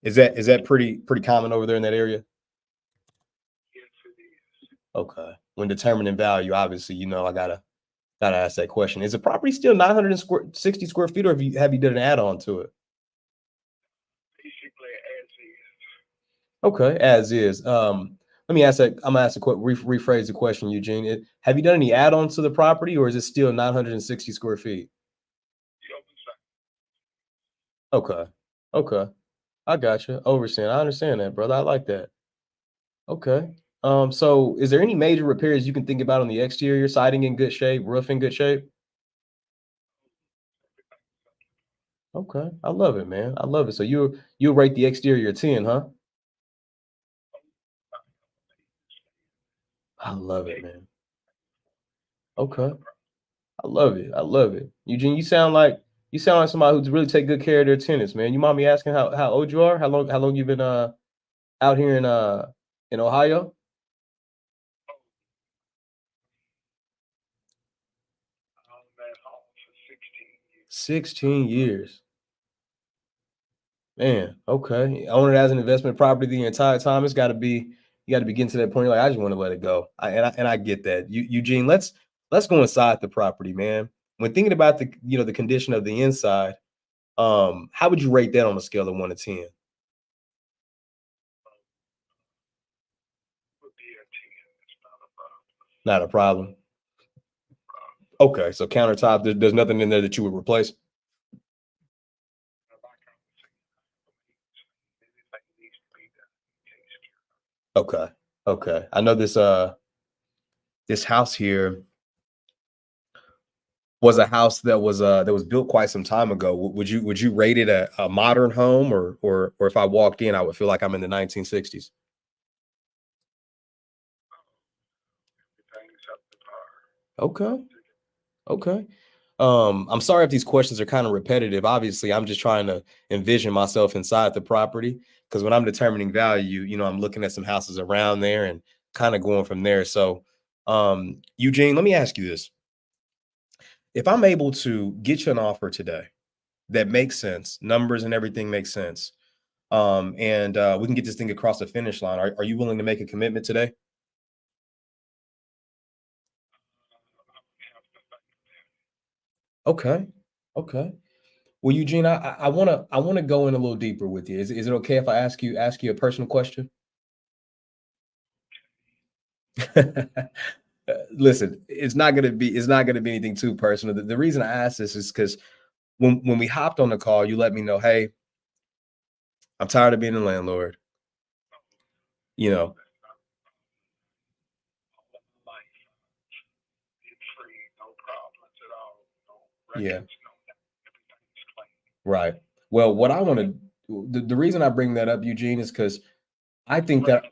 Is that pretty common over there in that area? Yes, it is. Okay. When determining value, obviously, I gotta ask that question. Is the property still 960 square feet, or have you done an add-on to it? Basically, as is. Okay, as is. Let me ask that. I'm gonna ask a quick rephrase the question, Eugene. Have you done any add-ons to the property, or is it still 960 square feet? The open side. Okay. Okay. I got you. Overstand. I understand that, brother. I like that. Okay. So is there any major repairs you can think about on the exterior, siding in good shape, roof in good shape? Okay. I love it, man. I love it. So you'll rate the exterior 10, huh? I love it, man. Okay. I love it. I love it. Eugene, you sound like somebody who's really take good care of their tenants, man. You mind me asking how old you are? How long you been out here in Ohio? On that home for 16 years. 16 years. Man, okay. Own it as an investment property the entire time. You got to be getting to that point. You're like, I just want to let it go. I get that. Eugene, let's go inside the property, man. When thinking about the condition of the inside, how would you rate that on a scale of 1 to 10? Would be a 10. It's not a problem. Not a problem. Okay, so countertop, there's nothing in there that you would replace. If I come to see anything needs to be done, takes care of. Okay. Okay. I know this house here was a house that was built quite some time ago. Would you rate it a modern home or if I walked in, I would feel like I'm in the 1960s? Everything's up to par. Okay. Okay. I'm sorry if these questions are kind of repetitive. Obviously, I'm just trying to envision myself inside the property because when I'm determining value, I'm looking at some houses around there and kind of going from there. So, Eugene, let me ask you this. If I'm able to get you an offer today that makes sense, numbers and everything makes sense, and we can get this thing across the finish line, are you willing to make a commitment today? Okay. Okay. Well, Eugene, I wanna go in a little deeper with you. Is it okay if I ask you a personal question? Listen, it's not gonna be anything too personal. The reason I ask this is because when we hopped on the call, you let me know, hey, I'm tired of being a landlord. You know, Life, it's free, no problems at all. No yeah, records, no nothing. Everything's clean. right. Well, what I want to the reason I bring that up, Eugene, is because I think that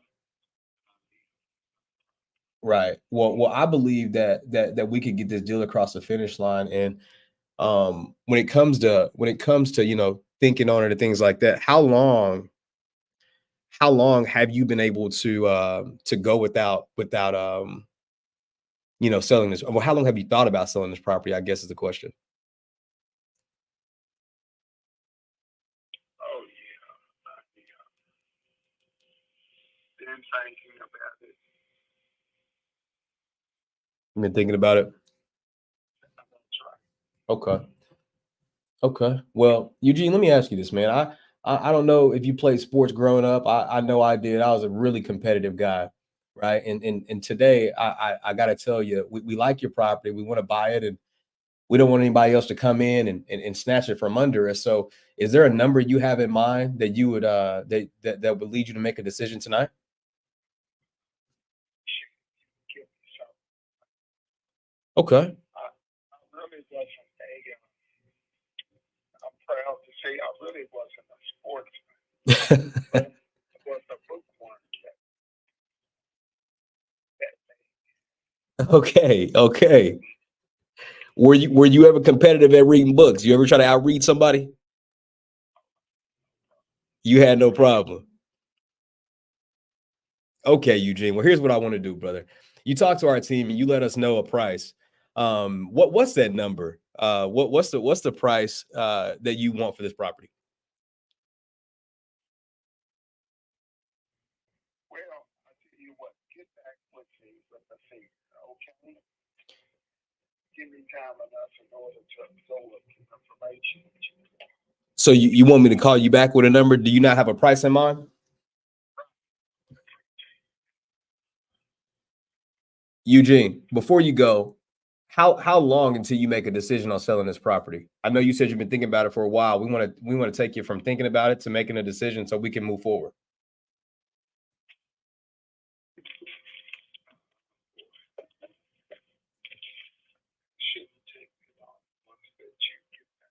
right. Well, I believe that we could get this deal across the finish line. And when it comes to thinking on it and things like that, how long have you been able to go without selling this? Well, how long have you thought about selling this property? I guess is the question. Oh yeah, been thinking about it. You've been thinking about it. That's right. Okay. Okay. Well, Eugene, let me ask you this, man. I don't know if you played sports growing up. I know I did. I was a really competitive guy, right? And today I gotta tell you, we like your property. We want to buy it, and we don't want anybody else to come in and snatch it from under us. So is there a number you have in mind that you would that would lead you to make a decision tonight? Okay. I really wasn't I'm proud to say I really wasn't a sportsman. But I was a bookworm. Okay. Okay. Were you ever competitive at reading books? You ever try to outread somebody? You had no problem. Okay, Eugene. Well, here's what I want to do, brother. You talk to our team and you let us know a price. What's that number? What's the price that you want for this property? Well, I tell you what, get back with me with the figure, okay? Give me time enough in order to absorb information. So you want me to call you back with a number? Do you not have a price in mind? Eugene, before you go, how long until you make a decision on selling this property? I know you said you've been thinking about it for a while. We want to take you from thinking about it to making a decision so we can move forward. Shouldn't take me long. Once that you get back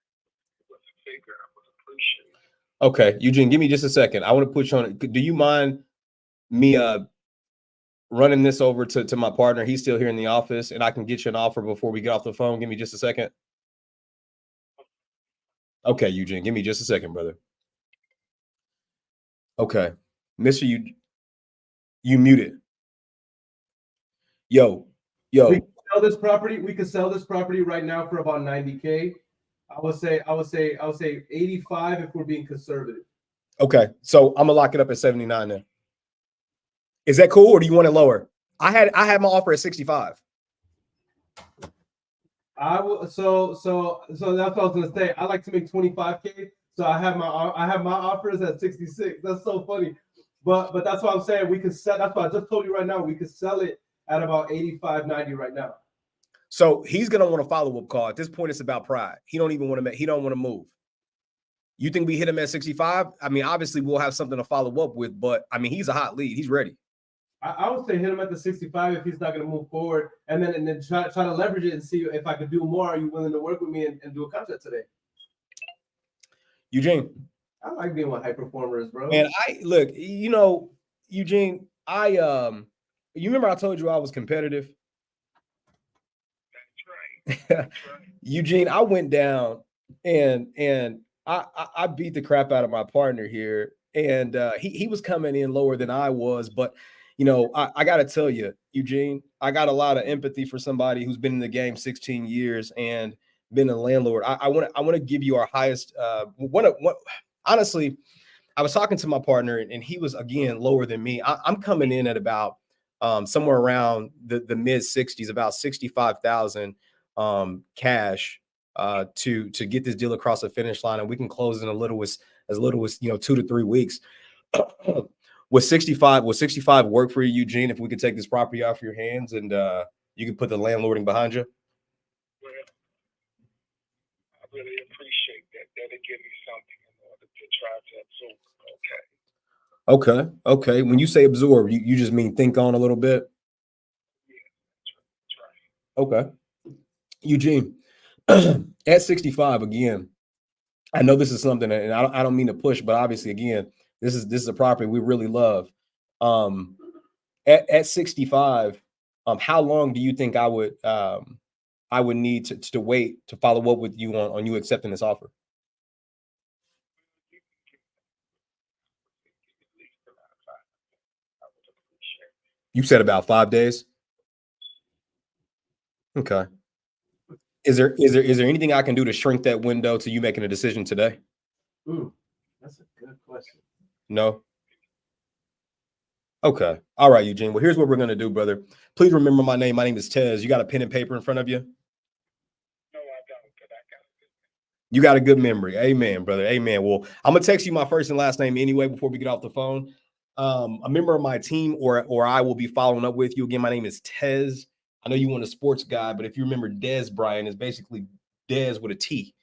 with the figure, I would appreciate it. Okay, Eugene, give me just a second. I want to put you on. Do you mind me running this over to my partner? He's still here in the office, and I can get you an offer before we get off the phone. Give me just a second. Okay, Eugene, give me just a second, brother. Okay, Mr. You muted. Yo. We can sell this property. We could sell this property right now for about 90K. I would say 85 if we're being conservative. Okay, so I'm gonna lock it up at 79 then. Is that cool, or do you want it lower? I had my offer at 65. I will. So that's what I was gonna say. I like to make 25K. So I have my offers at 66. That's so funny. But that's what I'm saying. We could sell. That's what I just told you right now. We could sell it at about 85, 90 right now. So he's gonna want a follow-up call. At this point, it's about pride. He don't even want to make. He don't want to move. You think we hit him at 65? I mean, obviously we'll have something to follow up with, but I mean, he's a hot lead. He's ready. I would say hit him at the 65 if he's not going to move forward, and then try to leverage it and see if I could do more. Are you willing to work with me and do a contract today? Eugene, I like being with high performers, bro. And look, Eugene, you remember I told you I was competitive? That's right. That's right. Eugene, I went down and I beat the crap out of my partner here, and he was coming in lower than I was, but I got to tell you, Eugene, I got a lot of empathy for somebody who's been in the game 16 years and been a landlord. I want to give you our highest. Honestly, I was talking to my partner, and he was again lower than me. I'm coming in at about somewhere around the mid 60s, about 65,000 cash to get this deal across the finish line, and we can close in as little as 2 to 3 weeks. Would 65 work for you, Eugene, if we could take this property off your hands and you can put the landlording behind you? Well, I really appreciate that. That'll give me something in order to try to absorb. Okay. Okay. When you say absorb, you just mean think on a little bit? Yeah, that's right. Okay. Eugene, at 65, again, I know this is something, and I don't mean to push, but obviously, again, this is a property we really love. At 65, how long do you think I would need to wait to follow up with you on you accepting this offer? You said about 5 days. Okay. Is there anything I can do to shrink that window to you making a decision today? That's a good question. No. Okay. All right, Eugene. Well, here's what we're gonna do, brother. Please remember my name. My name is Tez. You got a pen and paper in front of you? No, I don't, but I got it. You got a good memory. Amen, brother. Amen. Well, I'm gonna text you my first and last name anyway before we get off the phone. A member of my team or I will be following up with you. Again, my name is Tez. I know you want a sports guy, but if you remember Dez, Brian, is basically Dez with a T.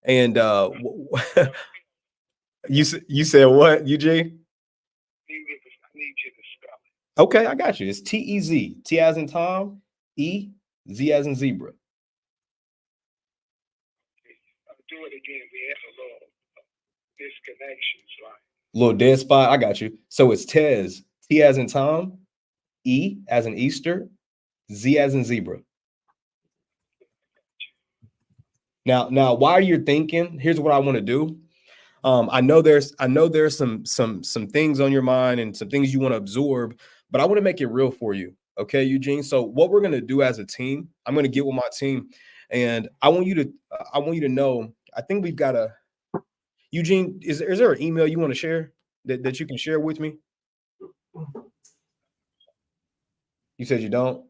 And you said what, Eugene? I need you to spell it. Okay, I got you. It's Tez. T as in Tom, Z as in zebra. Do it again. We had a little disconnections, right? Little dead spot. I got you. So it's Tez. T as in Tom. E as in Easter. Z as in zebra. Now, while you're thinking, here's what I want to do. I know there's some things on your mind and some things you want to absorb, but I want to make it real for you. Okay, Eugene. So what we're gonna do as a team, I'm gonna get with my team, and I want you to know. I think we've got a Eugene. Is there an email you want to share that you can share with me? You said you don't.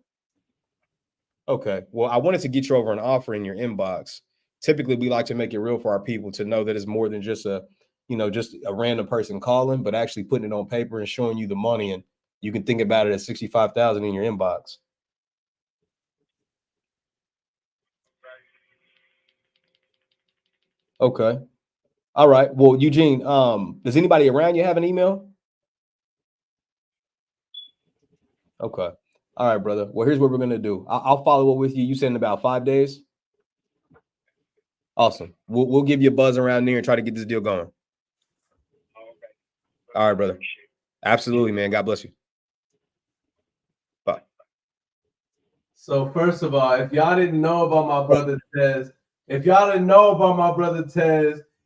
Okay. Well, I wanted to get you over an offer in your inbox. Typically, we like to make it real for our people to know that it's more than just a random person calling, but actually putting it on paper and showing you the money, and you can think about it as 65,000 in your inbox. Okay. All right. Well, Eugene, does anybody around you have an email? Okay. All right, brother. Well, here's what we're gonna do. I'll follow up with you. You said in about 5 days. Awesome. We'll give you a buzz around there and try to get this deal going. All right, brother. Absolutely, man. God bless you. Bye. So first of all, if y'all didn't know about my brother Tez,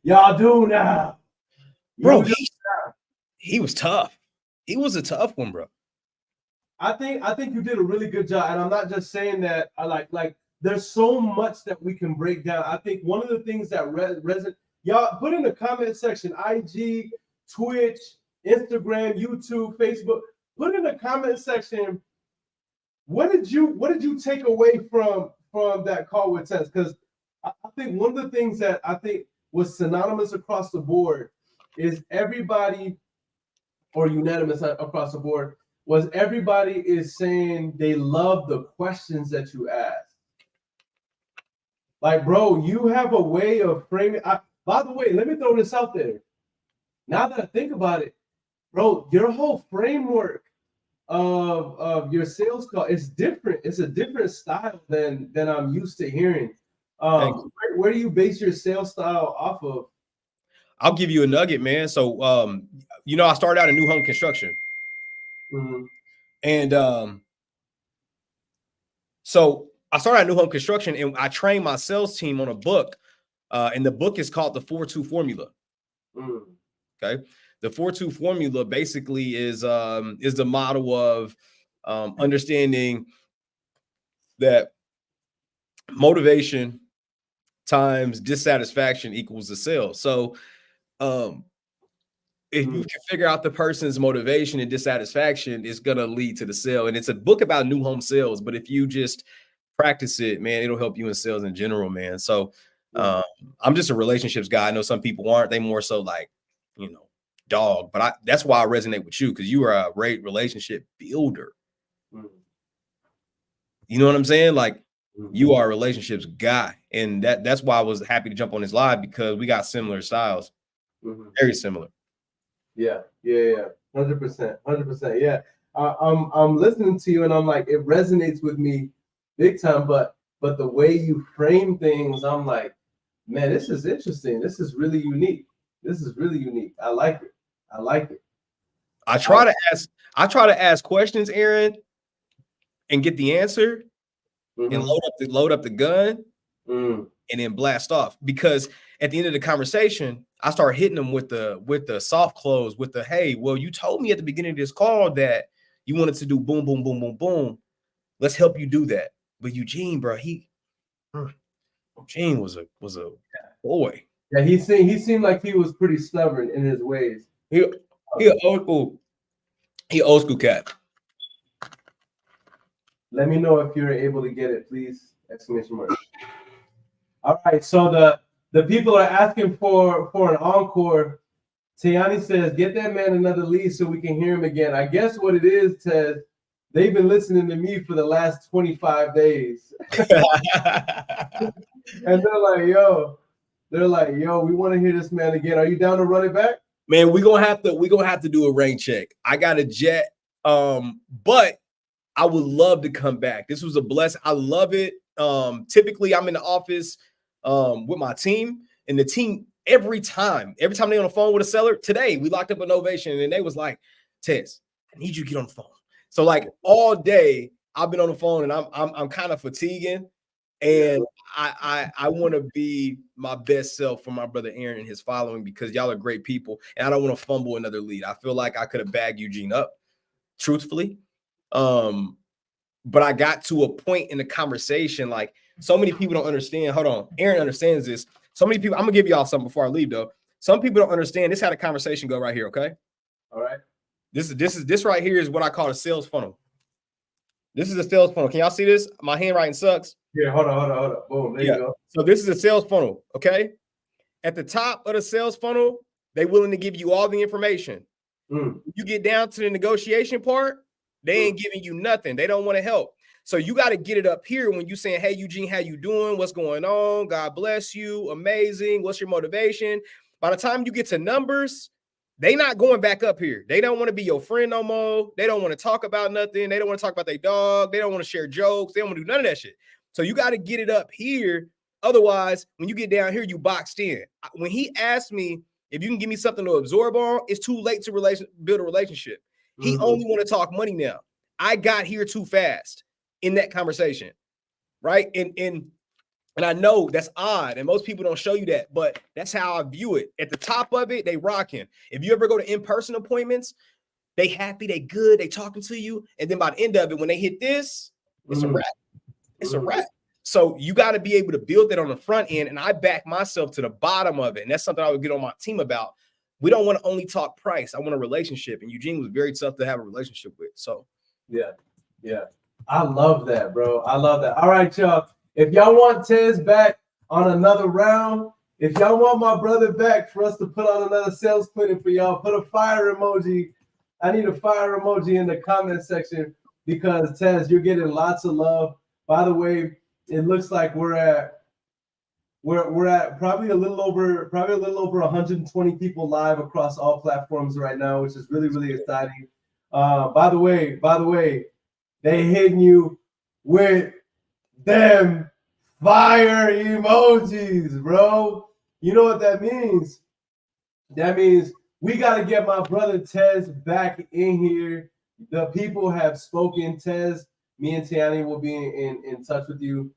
y'all do now. Bro, he was tough. He was a tough one, bro. I think you did a really good job, and I'm not just saying that. I like there's so much that we can break down. I think one of the things that resonates, y'all put in the comment section, IG, Twitch, Instagram, YouTube, Facebook. Put in the comment section, what did you take away from that call with Tez? Because I think one of the things that I think was synonymous across the board is everybody, or unanimous across the board, was everybody is saying they love the questions that you ask. Like, bro, you have a way of framing. By the way, let me throw this out there. Now that I think about it, bro, your whole framework of your sales call is different. It's a different style than I'm used to hearing. Where do you base your sales style off of? I'll give you a nugget, man. So, I started out in new home construction. Mm-hmm. And so I started out new home construction, and I trained my sales team on a book, and the book is called the 4-2 Formula. Mm. Okay, the 4-2 Formula basically is the model of understanding that motivation times dissatisfaction equals the sale. So, if you can figure out the person's motivation and dissatisfaction, it's going to lead to the sale. And it's a book about new home sales, but if you just practice it, man, it'll help you in sales in general, man. So I'm just a relationships guy. I know some people aren't. They more so like, dog. But that's why I resonate with you, because you are a great relationship builder. You know what I'm saying? Like, you are a relationships guy. And that's why I was happy to jump on this live, because we got similar styles. Very similar. Yeah, 100%. Yeah, I'm listening to you, and I'm like, it resonates with me big time. But the way you frame things, I'm like, man, this is interesting. This is really unique. I like it. I try to ask questions, Aaron, and get the answer, and load up the gun, and then blast off. Because at the end of the conversation, I start hitting them with the soft close, with the, hey, well, you told me at the beginning of this call that you wanted to do boom, boom, boom, boom, boom. Let's help you do that. But Eugene, bro, Eugene was a boy. Yeah, he seemed like he was pretty stubborn in his ways. He old school cat. Let me know if you're able to get it, please. Exclamation mark. All right, so the people are asking for an encore. Tiani says, get that man another lead so we can hear him again. I guess what it is, Ted, they've been listening to me for the last 25 days. And they're like, yo, we want to hear this man again. Are you down to run it back? Man, we're gonna have to do a rain check. I got a jet, but I would love to come back. This was a blessing. I love it. Typically I'm in the office with my team, and the team every time they on the phone with a seller. Today we locked up an ovation, and they was like, Tez, I need you to get on the phone. So like all day I've been on the phone, and I'm kind of fatiguing, and I want to be my best self for my brother Aaron and his following, because y'all are great people, and I don't want to fumble another lead. I feel like I could have bagged Eugene up, truthfully. But I got to a point in the conversation, like so many people don't understand. Hold on, Aaron understands this. So many people, I'm gonna give y'all something before I leave though. Some people don't understand. This is how the conversation go right here, okay? All right. This right here is what I call a sales funnel. This is a sales funnel. Can y'all see this? My handwriting sucks. Here, hold on. Boom, there you go. So this is a sales funnel, okay? At the top of the sales funnel, they willing to give you all the information. You get down to the negotiation part, they ain't giving you nothing. They don't want to help. So you got to get it up here when you saying, hey, Eugene, how you doing? What's going on? God bless you. Amazing. What's your motivation? By the time you get to numbers, they not going back up here. They don't want to be your friend no more. They don't want to talk about nothing. They don't want to talk about their dog. They don't want to share jokes. They don't want to do none of that shit. So you got to get it up here. Otherwise, when you get down here, you boxed in. When he asked me if you can give me something to absorb on, it's too late to build a relationship. He only want to talk money now. I got here too fast in that conversation, right? And I know that's odd, and most people don't show you that, but that's how I view it. At the top of it, they rocking. If you ever go to in-person appointments, they happy, they good, they talking to you, and then by the end of it, when they hit this, it's a wrap. It's a wrap. So you got to be able to build that on the front end, and I back myself to the bottom of it, and that's something I would get on my team about. We don't want to only talk price. I want a relationship, and Eugene was very tough to have a relationship with. So yeah. I love that, bro. I love that. All right, y'all. If y'all want Tez back on another round, if y'all want my brother back for us to put on another sales clinic for y'all, put a fire emoji. I need a fire emoji in the comment section, because Tez, you're getting lots of love. By the way, it looks like we're at probably a little over 120 people live across all platforms right now, which is really, really exciting. By the way, they hitting you with them fire emojis, bro. You know what that means? That means we got to get my brother Tez back in here. The people have spoken. Tez, me and Tiani will be in touch with you.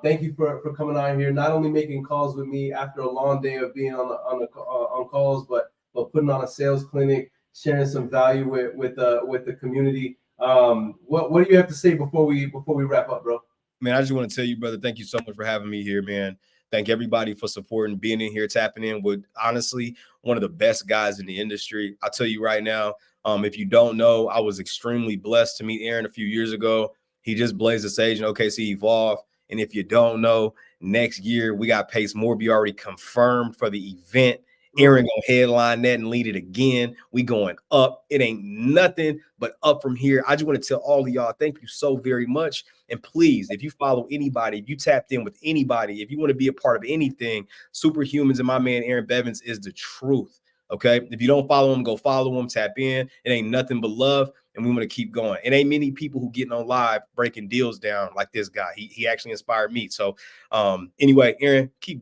Thank you for coming on here, not only making calls with me after a long day of being on calls, but putting on a sales clinic, sharing some value with the community. What do you have to say before we wrap up, bro? Man, I just want to tell you, brother, thank you so much for having me here, man. Thank everybody for supporting, being in here, tapping in with, honestly, one of the best guys in the industry. I'll tell you right now, if you don't know, I was extremely blessed to meet Aaron a few years ago. He just blazed the stage in OKC Evolve. And if you don't know, next year we got Pace Morby already confirmed for the event. Aaron gonna headline that and lead it again. We going up. It ain't nothing but up from here. I just want to tell all of y'all, thank you so very much. And please, if you follow anybody, if you tapped in with anybody, if you want to be a part of anything, Superhumans and my man Aaron Bevins is the truth. Okay. If you don't follow him, go follow him, tap in. It ain't nothing but love. And we want to keep going. It ain't many people who getting on live breaking deals down like this guy. He actually inspired me. So anyway, Aaron, keep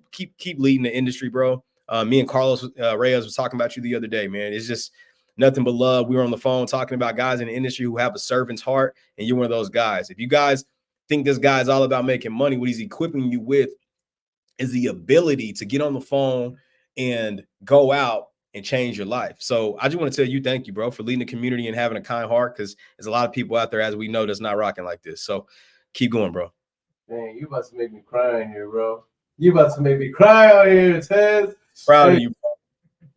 leading the industry, bro. Me and Carlos Reyes was talking about you the other day, man. It's just nothing but love. We were on the phone talking about guys in the industry who have a servant's heart, and you're one of those guys. If you guys think this guy's all about making money, what he's equipping you with is the ability to get on the phone and go out and change your life. So I just want to tell you, thank you, bro, for leading the community and having a kind heart, because there's a lot of people out there, as we know, that's not rocking like this. So keep going, bro. Dang, you about to make me cry in here, bro. You about to make me cry out here, Tez. Proud of you.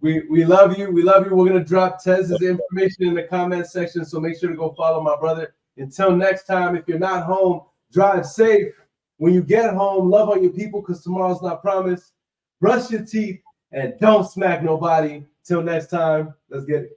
We love you. We love you. We're going to drop Tez's information in the comment section, so make sure to go follow my brother. Until next time, if you're not home, drive safe. When you get home, love on your people, because tomorrow's not promised. Brush your teeth and don't smack nobody. Till next time, let's get it.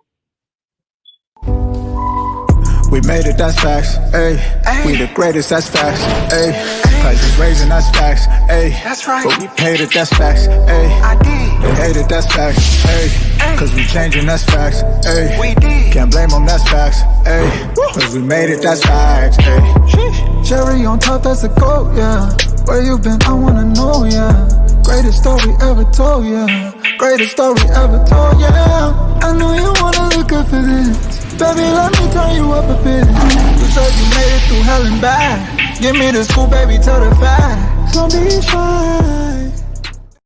We made it, that's facts, ayy. We the greatest, that's facts, ayy. Prices raising, that's facts, ayy. That's right. But we paid it, that's facts, ayy. I did. They hate it, that's facts, ayy. Cause we changing, that's facts, ayy. We did. Can't blame them, that's facts, ayy. Cause we made it, that's facts, ayy. Cherry on top, that's a goat, yeah. Where you been, I wanna know, yeah. Greatest story ever told, yeah. Greatest story ever told, yeah. I know you wanna look up for this. Baby, let me turn you up a bit. You said you made it through hell and back. Give me the scoop, baby, tell the facts. Don't be shy.